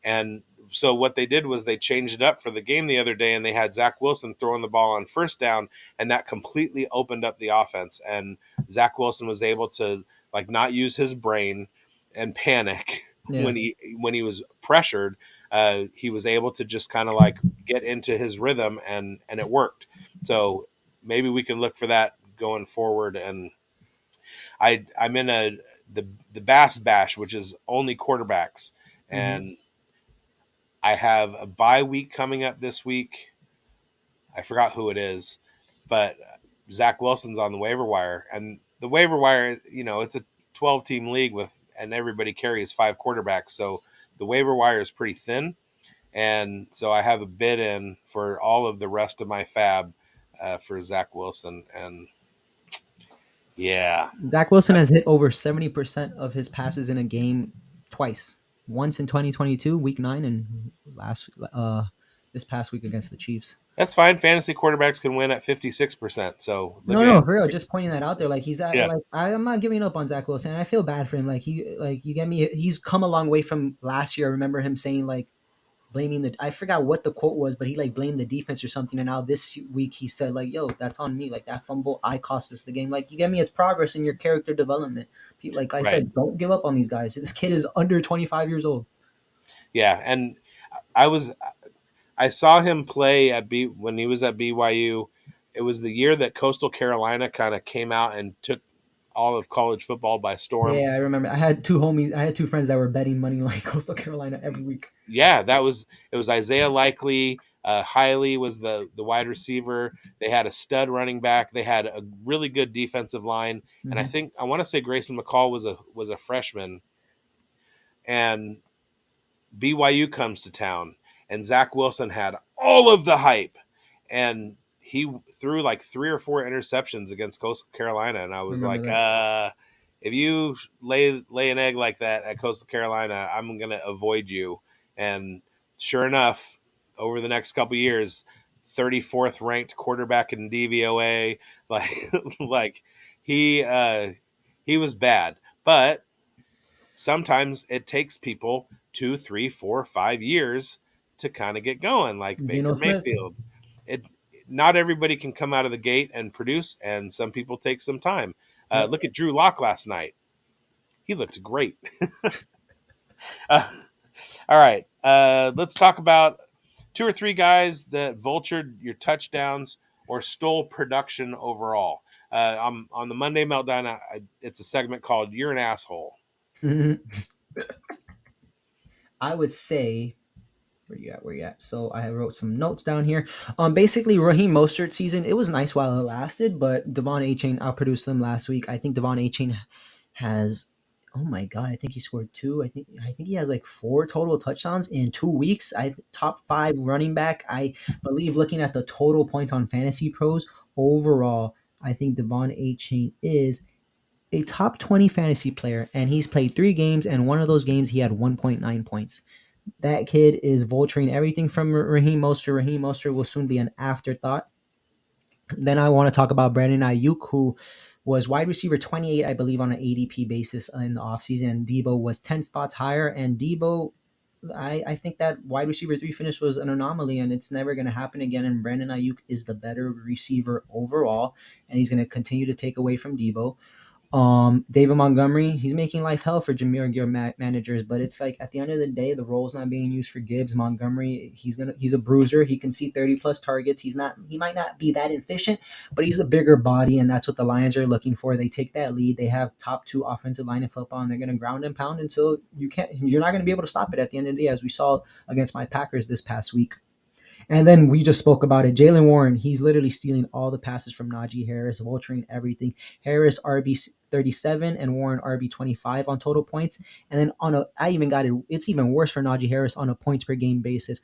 And so what they did was they changed it up for the game the other day, and they had Zach Wilson throwing the ball on first down, and that completely opened up the offense. And Zach Wilson was able to like not use his brain and panic yeah. when he was pressured. He was able to just kind of like get into his rhythm, and it worked. So maybe we can look for that going forward. And I'm in the Bass Bash, which is only quarterbacks, Hmm. and I have a bye week coming up this week. I forgot who it is, but Zach Wilson's on the waiver wire, and the waiver wire, it's a 12-team league and everybody carries 5 quarterbacks, so the waiver wire is pretty thin, and so I have a bid in for all of the rest of my fab for Zach Wilson, and yeah, Zach Wilson has hit over 70% of his passes in a game twice. Once in 2022, week 9, and last this past week against the Chiefs. that's fine. Fantasy quarterbacks can win at 56%, so look No, at no, for real. Just pointing that out there. Like, he's at, yeah, like, I'm not giving up on Zach Wilson. I feel bad for him. Like, you get me. He's come a long way from last year. I remember him saying, like, blaming the, I forgot what the quote was, but he like blamed the defense or something. And now this week he said, like, yo, that's on me. Like, that fumble, I cost us the game. Like, you get me? It's progress in your character development. Like I right, said, don't give up on these guys. This kid is under 25 years old. yeah, and I was I saw him play when he was at BYU. It was the year that Coastal Carolina kind of came out and took all of college football by storm. Yeah, I remember. I had two homies. I had two friends that were betting money like Coastal Carolina every week. Yeah, it was Isaiah Likely. Hiley was the wide receiver. They had a stud running back. They had a really good defensive line, and Hmm. I want to say Grayson McCall was a freshman, and BYU comes to town, and Zach Wilson had all of the hype, and he threw like 3 or 4 interceptions against Coastal Carolina, and I I was remember like, that. if you lay an egg like that at Coastal Carolina, I'm gonna avoid you. And sure enough, over the next couple years, 34th ranked quarterback in DVOA, like like he uh, he was bad, but sometimes it takes people 2, 3, 4, 5 years to kind of get going, like Geno Baker Smith. Mayfield. It Not everybody can come out of the gate and produce, and some people take some time. Yep. Look at Drew Lock last night; he looked great. uh, all right, let's talk about 2 or 3 guys that vultured your touchdowns or stole production overall. On the Monday Meltdown, it's a segment called "You're an Asshole." I would say, where you at? Where you at? So I wrote some notes down here. Basically, Raheem Mostert season. It was nice while it lasted, but Devon A. Chain outproduced them last week. I think Devon A. Chain has. Oh my god! I think he scored two. I think he has like four total touchdowns in 2 weeks. I top five running back. I believe looking at the total points on Fantasy Pros overall, I think Devon A. Chain is a top 20 fantasy player, and he's played 3 games, and one of those games he had 1.9 points. That kid is vulturing everything from Raheem Mostert. Raheem Mostert will soon be an afterthought. Then I want to talk about Brandon Ayuk, who was wide receiver 28, I believe, on an ADP basis in the offseason. And Debo was 10 spots higher. And Debo I think that wide receiver 3 finish was an anomaly, and it's never going to happen again. And Brandon Ayuk is the better receiver overall, and he's going to continue to take away from Debo. David Montgomery, he's making life hell for Jameer Gill managers, but it's like at the end of the day, the role's not being used for Gibbs. Montgomery, he's a bruiser. He can see 30 plus targets. He might not be that efficient, but he's a bigger body, and that's what the Lions are looking for. They take that lead. They have top 2 offensive line in football, and they're going to ground and pound until you're not going to be able to stop it at the end of the day, as we saw against my Packers this past week. And then we just spoke about it. Jalen Warren, he's literally stealing all the passes from Najee Harris, vulturing everything. Harris RB 37 and Warren RB 25 on total points. And then I even got it. It's even worse for Najee Harris on a points per game basis.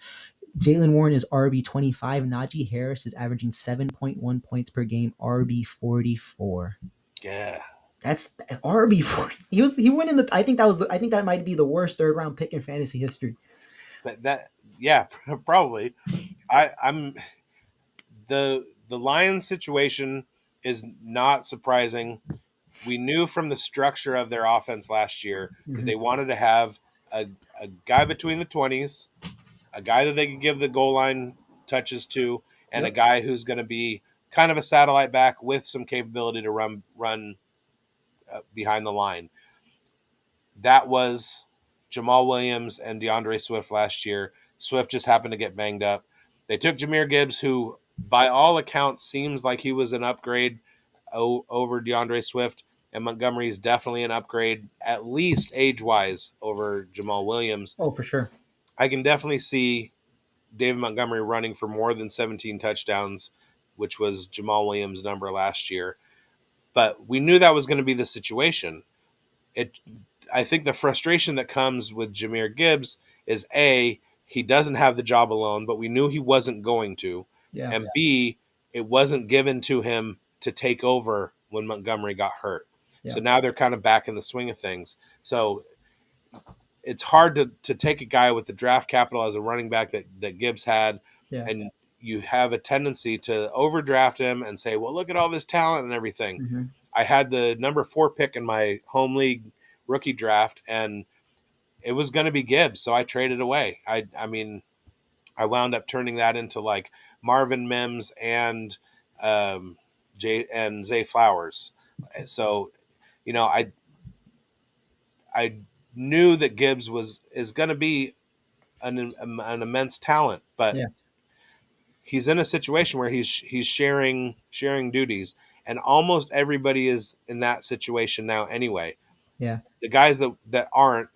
Jalen Warren is RB 25. Najee Harris is averaging 7.1 points per game, RB 44. Yeah. That's RB 40. He went in the. I think that might be the worst third round pick in fantasy history. Yeah, probably. I'm the Lions situation is not surprising. We knew from the structure of their offense last year that they wanted to have a, a guy between the 20s, a guy that they could give the goal line touches to, and a Yep. guy who's going to be kind of a satellite back with some capability to run behind the line. That was Jamal Williams and DeAndre Swift last year. Swift just happened to get banged up. They took Jahmyr Gibbs, who by all accounts seems like he was an upgrade over DeAndre Swift, and Montgomery is definitely an upgrade, at least age-wise, over Jamal Williams. Oh, for sure. I can definitely see David Montgomery running for more than 17 touchdowns, which was Jamal Williams' number last year. But we knew that was going to be the situation. It I think the frustration that comes with Jahmyr Gibbs is he doesn't have the job alone, but we knew he wasn't going to, Yeah. and B, it wasn't given to him to take over when Montgomery got hurt. Yeah. So now they're kind of back in the swing of things. So it's hard to take a guy with the draft capital as a running back that Gibbs had, Yeah. and you have a tendency to overdraft him and say, well, look at all this talent and everything. Mm-hmm. I had the number 4 pick in my home league rookie draft, and it was going to be Gibbs, so I traded away. I mean, I wound up turning that into like Marvin Mims and Zay Flowers. So, I knew that Gibbs is going to be an immense talent, but Yeah. he's in a situation where he's sharing duties, and almost everybody is in that situation now anyway. Yeah. The guys that aren't,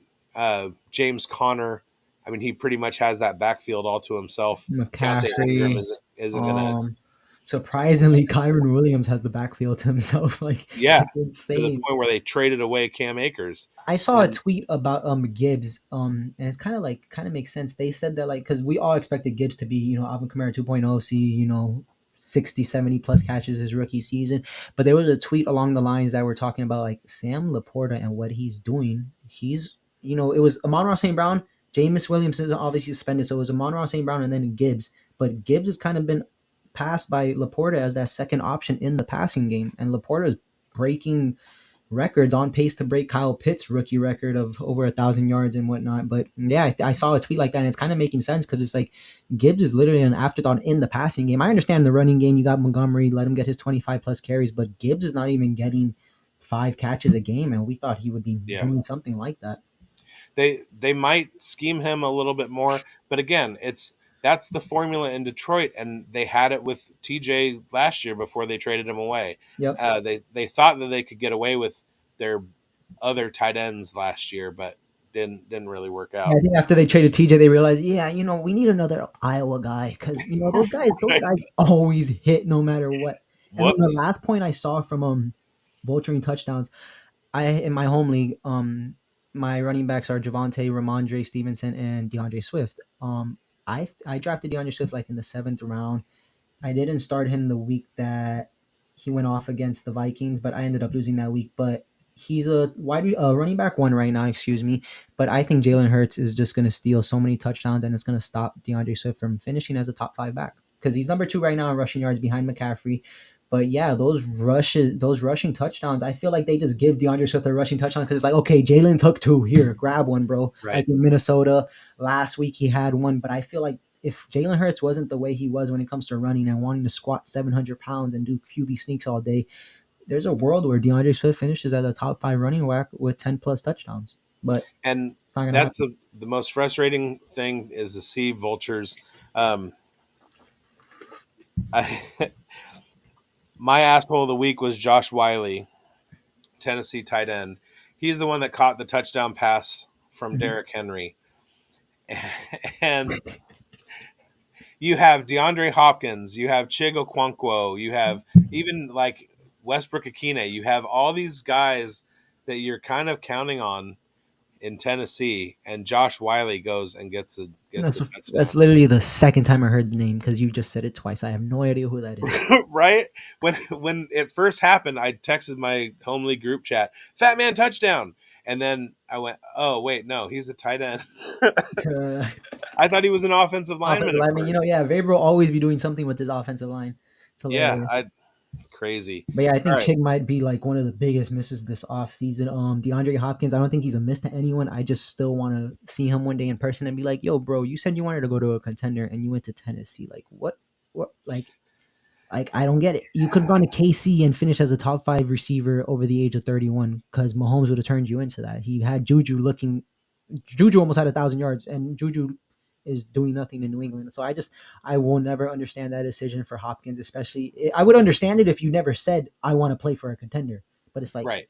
James Conner, I mean, he pretty much has that backfield all to himself. Keontae Ingram McCaffrey. isn't gonna. Um, Surprisingly, Kyron Williams has the backfield to himself. Like, Yeah, it's to the insane. point where they traded away Cam Akers. I saw a And tweet about Gibbs, and it's kind of makes sense. They said that, like, because we all expected Gibbs to be, Alvin Kamara 2.0, see, 60, 70 plus catches his rookie season. But there was a tweet along the lines that were talking about like Sam Laporta and what he's doing. It was Amon-Ra St. Brown, Jameis Williams is obviously suspended, so it was Amon-Ra St. Brown and then Gibbs. But Gibbs has kind of been passed by Laporta as that second option in the passing game, and Laporta is breaking records, on pace to break Kyle Pitts' rookie record of over 1,000 yards and whatnot. But yeah, I saw a tweet like that, and it's kind of making sense because it's like Gibbs is literally an afterthought in the passing game. I understand the running game; you got Montgomery, let him get his 25 plus carries, but Gibbs is not even getting 5 catches a game, and we thought he would be doing something like that. They might scheme him a little bit more, but again, that's the formula in Detroit, and they had it with TJ last year before they traded him away. Yep. They thought that they could get away with their other tight ends last year, but didn't really work out. I think after they traded TJ, they realized, yeah, we need another Iowa guy because those guys Right. always hit no matter what. And then the Whoops. last point I saw from vulturing touchdowns, in my home league, my running backs are Javonte, Ramondre Stevenson, and DeAndre Swift. I drafted DeAndre Swift like in the 7th round. I didn't start him the week that he went off against the Vikings, but I ended up losing that week. But he's a running back 1 right now, excuse me. But I think Jalen Hurts is just going to steal so many touchdowns, and it's going to stop DeAndre Swift from finishing as a top 5 back because he's number 2 right now in rushing yards behind McCaffrey. But yeah, those rushing touchdowns, I feel like they just give DeAndre Swift a rushing touchdown because it's like, okay, Jalen took two. Here, grab one, bro. Right. Like in Minnesota last week, he had one. But I feel like if Jalen Hurts wasn't the way he was when it comes to running and wanting to squat 700 pounds and do QB sneaks all day, there's a world where DeAndre Swift finishes as a top five running back with 10 plus touchdowns. But And it's not gonna that's happen. the most frustrating thing is to see vultures. Um, I, my asshole of the week was Josh Wiley, Tennessee tight end. He's the one that caught the touchdown pass from Mhm. Derrick Henry. And you have DeAndre Hopkins, you have Chig Okonkwo, you have even like Westbrook Akine. You have all these guys that you're kind of counting on in Tennessee, and Josh Wiley goes and gets That's a that's touchdown. literally the second time I heard the name because you just said it twice. I have no idea who that is. Right? When it first happened, I texted my home league group chat, "Fat man touchdown." And then I went, "Oh, wait, no, he's a tight end." Uh, I thought he was an offensive lineman offensive at lineman, first. yeah, Vabro always be doing something with his offensive line. It's Yeah, hilarious. I crazy. But yeah, I All think right. Chig might be like one of the biggest misses this offseason. DeAndre Hopkins, I don't think he's a miss to anyone. I just still want to see him one day in person and be like, yo, bro, you said you wanted to go to a contender and you went to Tennessee. Like, what, like I don't get it. You could have gone to KC and finished as a top five receiver over the age of 31 because Mahomes would have turned you into that. He had Juju almost had 1,000 yards, and Juju is doing nothing in New England. So I will never understand that decision for Hopkins, especially. I would understand it if you never said I want to play for a contender, but it's like Right.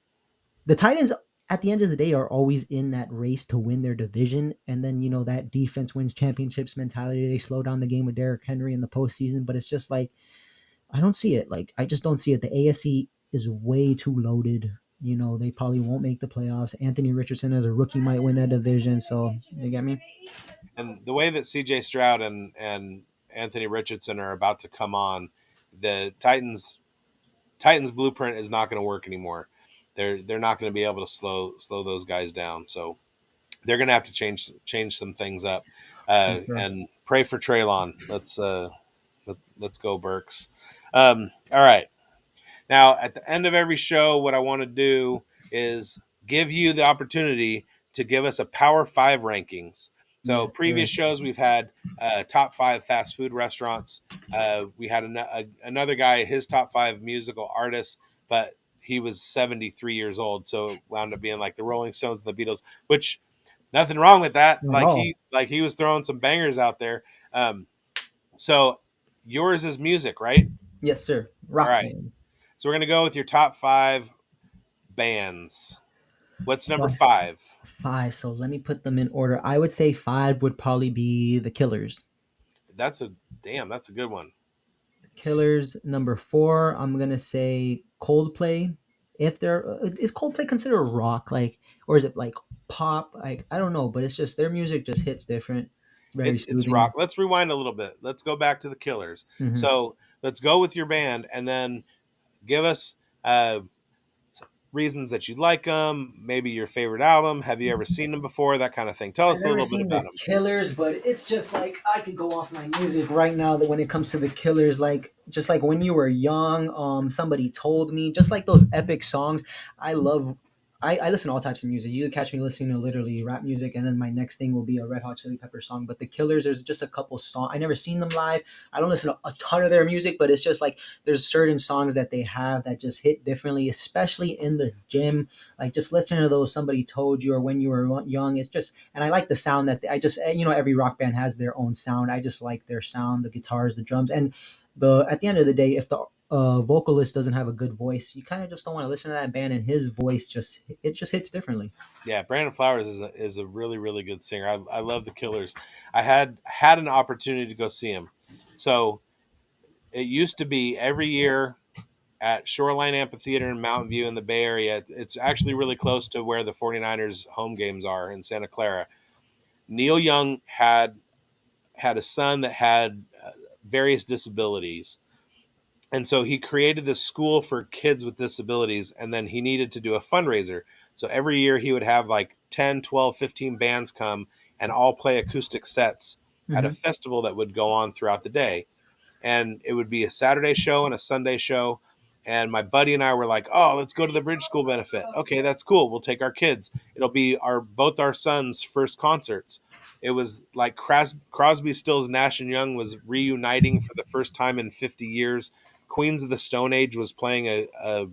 the Titans at the end of the day are always in that race to win their division, and then that defense wins championships mentality. They slow down the game with Derrick Henry in the postseason, but it's just like I don't see it. Like I just don't see it. The AFC is way too loaded. They probably won't make the playoffs. Anthony Richardson as a rookie might win that division. So you get me? And the way that CJ Stroud and Anthony Richardson are about to come on, the Titans blueprint is not going to work anymore. They're not going to be able to slow those guys down. So they're going to have to change some things up, For sure. and pray for Traylon. Let's go Burks. All right. Now, at the end of every show, what I want to do is give you the opportunity to give us a Power Five rankings. So, Yes, sir. previous shows we've had top five fast food restaurants. We had another guy, his top five musical artists, but he was 73 years old, so it wound up being like the Rolling Stones and the Beatles, which nothing wrong with that. Not at all. Like he was throwing some bangers out there. Um, so yours is music, right? Yes, sir. All Rock right. bands. So we're gonna go with your top five bands. What's number So five? five. So let me put them in order. I would say five would probably be the Killers. That's a damn. That's a good one. Killers. Number four, I'm gonna say Coldplay. If they're is Coldplay considered rock, like, or is it like pop? Like I don't know, but it's just their music just hits different. It's very It's soothing. rock. Let's rewind a little bit. Let's go back to the Killers. Hmm. So let's go with your band, and then give us uh, reasons that you like them. Maybe your favorite album. Have you ever seen them before? That kind of thing. Tell I've us a never little bit seen about the them. Killers, but it's just like I could go off my music right now that when it comes to the Killers, like just like when you were young, somebody told me, just like those epic songs. I love I listen to all types of music. You could catch me listening to literally rap music, and then my next thing will be a Red Hot Chili Pepper song. But the Killers, there's just a couple songs. I never seen them live. I don't listen to a ton of their music, but it's just like there's certain songs that they have that just hit differently, especially in the gym. Like just listening to those somebody told you or when you were young, it's just, and I like the sound that I just, every rock band has their own sound. I just like their sound, the guitars, the drums, and the at the end of the day, if the vocalist doesn't have a good voice, you kind of just don't want to listen to that band, and his voice just hits differently. Yeah, Brandon Flowers is a really really good singer. I love the Killers. I had an opportunity to go see him. So it used to be every year at Shoreline Amphitheater in Mountain View in the Bay Area. It's actually really close to where the 49ers home games are in Santa Clara. Neil Young had a son that had various disabilities. And so he created this school for kids with disabilities, and then he needed to do a fundraiser. So every year he would have like 10, 12, 15 bands come and all play acoustic sets at a Hmm. festival that would go on throughout the day. And it would be a Saturday show and a Sunday show. And my buddy and I were like, "Oh, let's go to the Bridge School benefit." Okay, that's cool. We'll take our kids. It'll be our both our sons' first concerts. It was like Crosby, Stills, Nash and Young was reuniting for the first time in 50 years. Queens of the Stone Age was playing a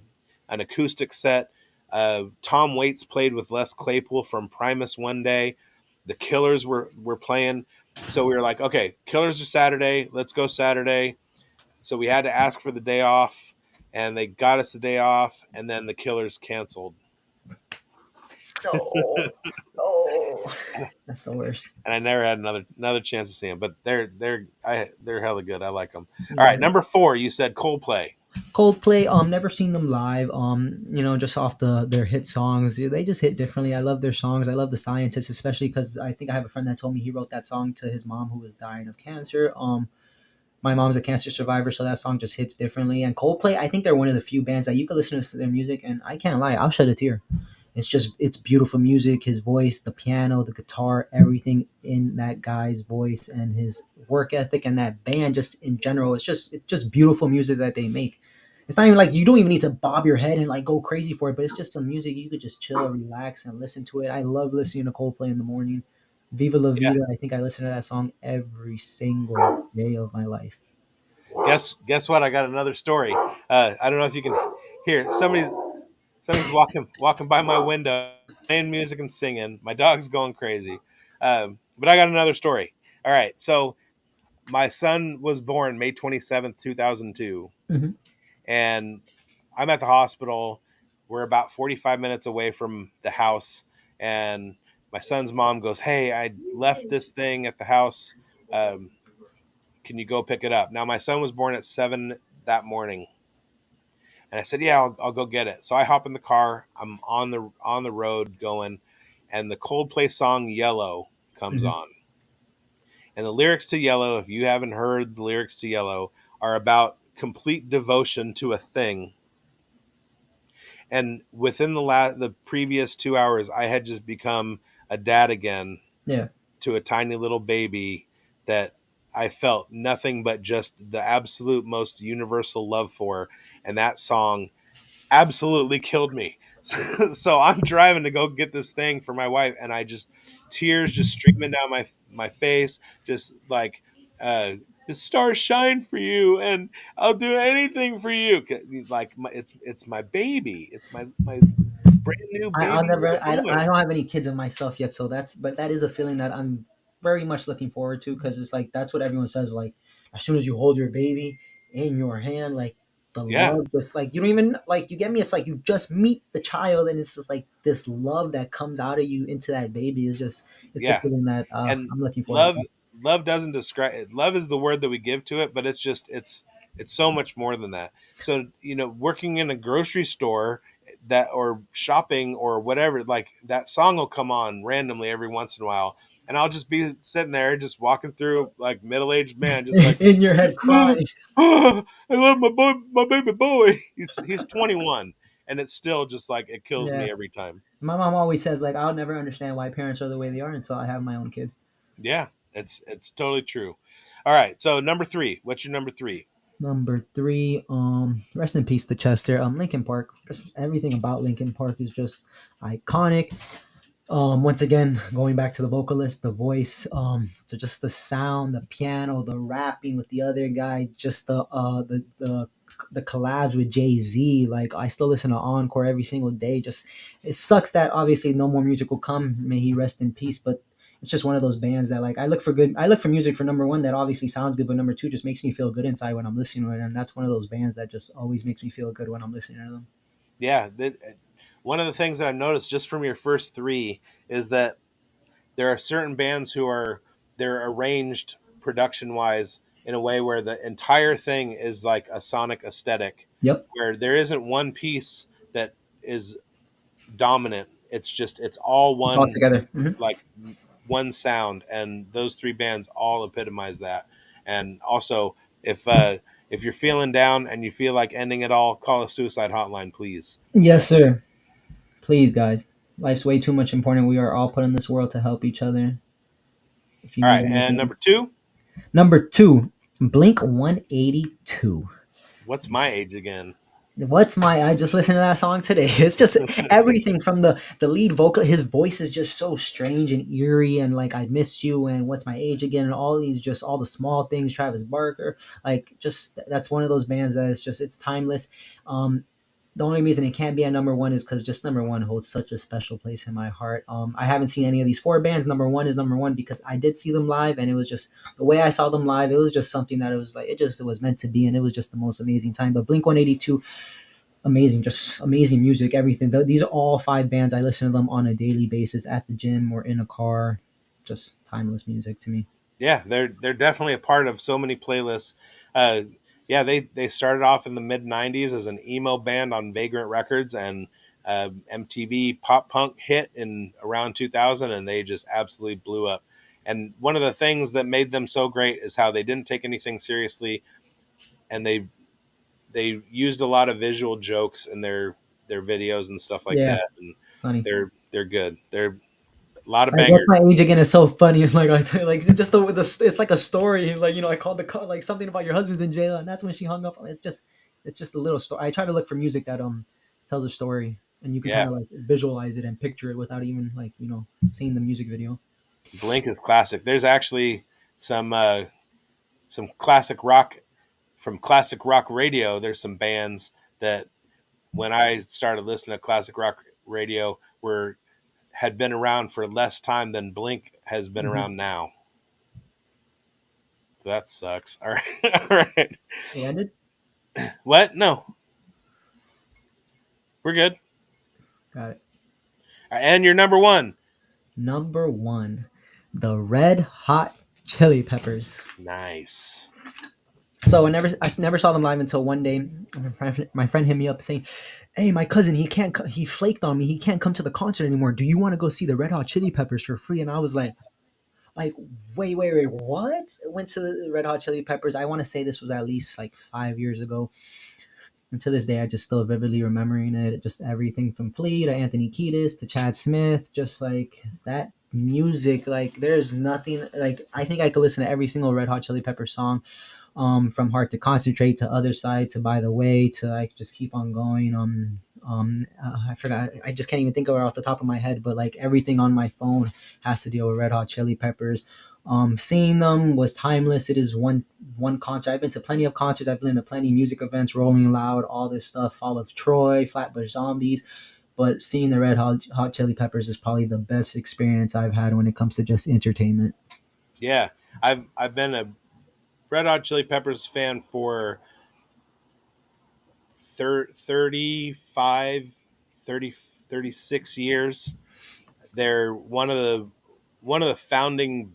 an acoustic set. Tom Waits played with Les Claypool from Primus one day. The Killers were playing. So we were like, okay, Killers are Saturday. Let's go Saturday. So we had to ask for the day off, and they got us the day off, and then the Killers canceled. No, no, that's the worst. And I never had another chance to see them. But they're hella good. I like them. All Yeah. right, number 4, you said Coldplay. Coldplay, never seen them live. Just off their hit songs, they just hit differently. I love their songs. I love the Scientists, especially because I think I have a friend that told me he wrote that song to his mom who was dying of cancer. My mom's a cancer survivor, so that song just hits differently. And Coldplay, I think they're one of the few bands that you can listen to their music, and I can't lie, I'll shed a tear. It's beautiful music. His voice, the piano, the guitar, everything in that guy's voice and his work ethic and that band just in general. It's just beautiful music that they make. It's not even like you don't even need to bob your head and like go crazy for it, but it's just some music you could just chill, relax, and listen to it. I love listening to Coldplay in the morning. Viva La Yeah. Vida. I think I listen to that song every single day of my life. Guess what? I got another story. I don't know if you can hear somebody's walking by my window, playing music and singing. My dog's going crazy. But I got another story. All right. So my son was born May 27th, 2002, Hmm. and I'm at the hospital. We're about 45 minutes away from the house, and my son's mom goes, "Hey, I left this thing at the house. Um, can you go pick it up?" Now my son was born at 7 that morning, and I said, "Yeah, I'll go get it." So I hop in the car. I'm on the road going, and the Coldplay song "Yellow" comes Hmm. on. And the lyrics to Yellow, if you haven't heard the lyrics to Yellow, are about complete devotion to a thing. And within the previous 2 hours, I had just become a dad again Yeah. to a tiny little baby that I felt nothing but just the absolute most universal love for. And that song absolutely killed me. So I'm driving to go get this thing for my wife, and I just tears just streaming down my face, just like uh, the stars shine for you, and I'll do anything for you. Like it's my baby, it's my brand new I'll baby never. little I boy. don't have any kids of myself yet, so but that is a feeling that I'm very much looking forward to because it's like that's what everyone says. Like as soon as you hold your baby in your hand, like the Yeah, love, just like you don't even like you get me. It's like you just meet the child, and it's just like this love that comes out of you into that baby is just it's a yeah. feeling that And I'm looking forward love to. love doesn't describe it. Love is the word that we give to it, but it's so much more than that. So working in a grocery store that or shopping or whatever, like that song will come on randomly every once in a while, and I'll just be sitting there just walking through like middle-aged man just like, In your head, "Oh, crying. I love my baby boy." He's 21, and it's still just like it kills Yeah, me every time. my mom always says like I'll never understand why parents are the way they are until I have my own kid. Yeah, it's totally true. All right, so number 3. What's your number 3? Number three, rest in peace to Chester. Lincoln Park. Just everything about Lincoln Park is just iconic. Once again, going back to the vocalist, the voice, to just the sound, the piano, the rapping with the other guy, just the collabs with Jay Z. Like I still listen to Encore every single day. Just it sucks that obviously no more music will come. May he rest in peace. But it's just one of those bands that like I look for good. I look for music for number one that obviously sounds good, but number two just makes me feel good inside when I'm listening to it. And that's one of those bands that just always makes me feel good when I'm listening to them. Yeah, one of the things that I've noticed just from your first 3 is that there are certain bands who are they're arranged production wise in a way where the entire thing is like a sonic aesthetic, Yep, where there isn't one piece that is dominant. It's all it's all one, together. Hmm. like one sound, and those 3 bands all epitomize that. And also, if you're feeling down and you feel like ending it all, call a suicide hotline, please. Yes, sir. Please, guys. Life's way too much important. We are all put in this world to help each other. If you All need right, and anything. number 2, Number two, Blink 182. what's my age again? What's my? I just listened to that song today. It's just everything from the lead vocal. His voice is just so strange and eerie, and like I miss you and what's my age again, and all these just all the small things. Travis Barker, like just that's one of those bands that is just it's timeless. Um, the only reason it can't be a number one is because just number one holds such a special place in my heart. I haven't seen any of these four bands. Number one is number one because I did see them live, and it was just the way I saw them live. It was just something that it was like it was meant to be, and it was just the most amazing time. But Blink 182, amazing, just amazing music, everything. These are all five bands. I listen to them on a daily basis at the gym or in a car. Just timeless music to me. Yeah, they're definitely a part of so many playlists. Uh, yeah, they started off in the mid '90s as an emo band on Vagrant Records, and MTV pop punk hit in around 2000, and they just absolutely blew up. And one of the things that made them so great is how they didn't take anything seriously, and they used a lot of visual jokes in their videos and stuff like Yeah, that. And it's funny. they're good. They're a lot of Like what's bangers. my age again is so funny. It's like like just the it's like a story. He's like I called like something about your husband's in jail, and that's when she hung up. It's just a little story. I try to look for music that tells a story, and you can kind Yeah, of like visualize it and picture it without even like seeing the music video. Blink is classic. There's actually some uh, some classic rock from classic rock radio. There's some bands that when I started listening to classic rock radio were had been around for less time than Blink has been Hmm. around now. That sucks. All right. All right. It ended. What? No, we're good. Got it. And you're number one. Number one, the Red Hot Chili Peppers. Nice. So I never saw them live until one day. My friend hit me up saying, "Hey, my cousin, he flaked on me. He can't come to the concert anymore. Do you want to go see the Red Hot Chili Peppers for free?" And I was like, wait, what? Went to the Red Hot Chili Peppers. I want to say this was at least like 5 years ago. And to this day, I just still vividly remembering it. Just everything from Flea to Anthony Kiedis to Chad Smith, just like that music. Like, there's nothing like I think I could listen to every single Red Hot Chili Pepper song, from Hard to Concentrate to Other Side to By the Way to like just keep on going. I forgot. I just can't even think of it off the top of my head. But like everything on my phone has to deal with Red Hot Chili Peppers. Seeing them was timeless. It is one concert. I've been to plenty of concerts. I've been to plenty of music events, Rolling Loud, all this stuff, Fall of Troy, Flatbush Zombies. But seeing the Red Hot Chili Peppers is probably the best experience I've had when it comes to just entertainment. Yeah, I've been a Red Hot Chili Peppers fan for 35, 30, 36 years. They're one of the founding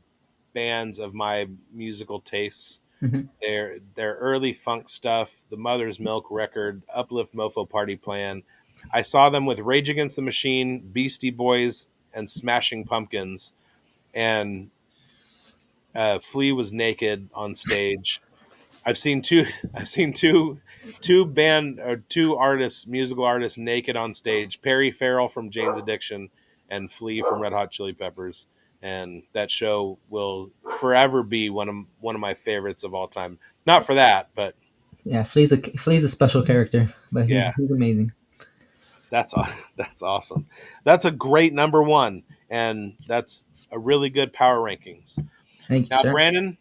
bands of my musical tastes. Hmm. Their early funk stuff, the Mother's Milk record, Uplift Mofo Party Plan. I saw them with Rage Against the Machine, Beastie Boys, and Smashing Pumpkins, and Flea was naked on stage. I've seen two. I've seen two artists, musical artists, naked on stage. Perry Farrell from Jane's Addiction and Flea from Red Hot Chili Peppers, and that show will forever be one of my favorites of all time. Not for that, but Yeah, Flea's a special character, but he's yeah, he's amazing. that's that's awesome. That's a great number one, and that's a really good power rankings. Thank you, Now, sir. Brandon,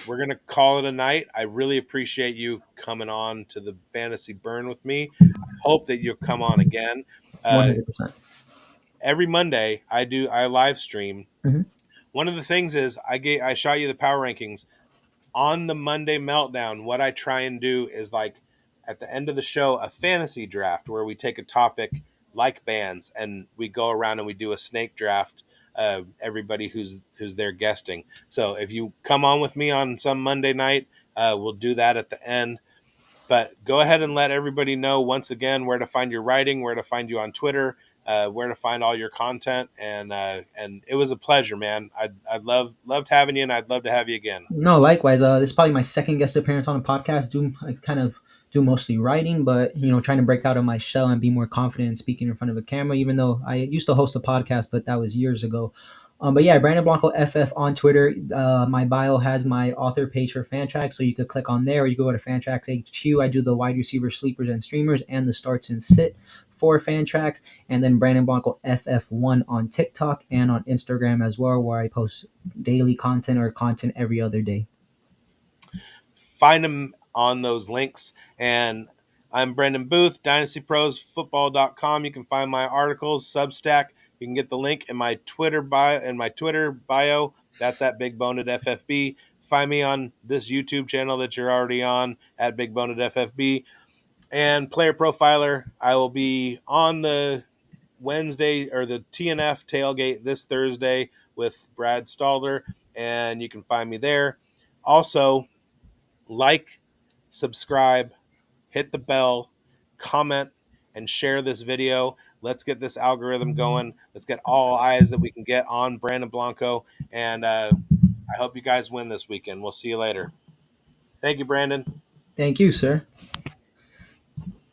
we're going to call it a night. I really appreciate you coming on to the fantasy burn with me. I hope that you'll come on again. One Uh, hundred percent. every Monday, I live stream. Mhm. One of the things is I shot you the power rankings on the Monday meltdown. What I try and do is like at the end of the show a fantasy draft where we take a topic like bands and we go around and we do a snake draft. Everybody who's there guesting. So if you come on with me on some Monday night, we'll do that at the end. But go ahead and let everybody know once again where to find your writing, where to find you on Twitter, where to find all your content, and it was a pleasure, man. I loved having you, and I'd love to have you again. No, likewise. This is probably my second guest appearance on a podcast. I kind of do mostly writing, but trying to break out of my shell and be more confident in speaking in front of a camera. Even though I used to host a podcast, but that was years ago. But yeah, Brandon Blanco FF on Twitter. My bio has my author page for Fantrax, so you could click on there, or you could go to Fantrax HQ. I do the wide receiver sleepers and streamers and the starts and sit for Fantrax, and then Brandon Blanco FF1 on TikTok and on Instagram as well, where I post daily content or content every other day. Find them on those links. And I'm Brendan Booth, dynastyprosfootball.com. You can find my articles, Substack. You can get the link in my Twitter bio. That's at Big Boned FFB. Find me on this YouTube channel that you're already on at Big Boned FFB. And Player Profiler, I will be on the Wednesday or the TNF tailgate this Thursday with Brad Stalder, and you can find me there. Also, like, subscribe, hit the bell, comment, and share this video. Let's get this algorithm going. Let's get all eyes that we can get on Brandon Blanco. And I hope you guys win this weekend. We'll see you later. Thank you, Brandon. Thank you, sir.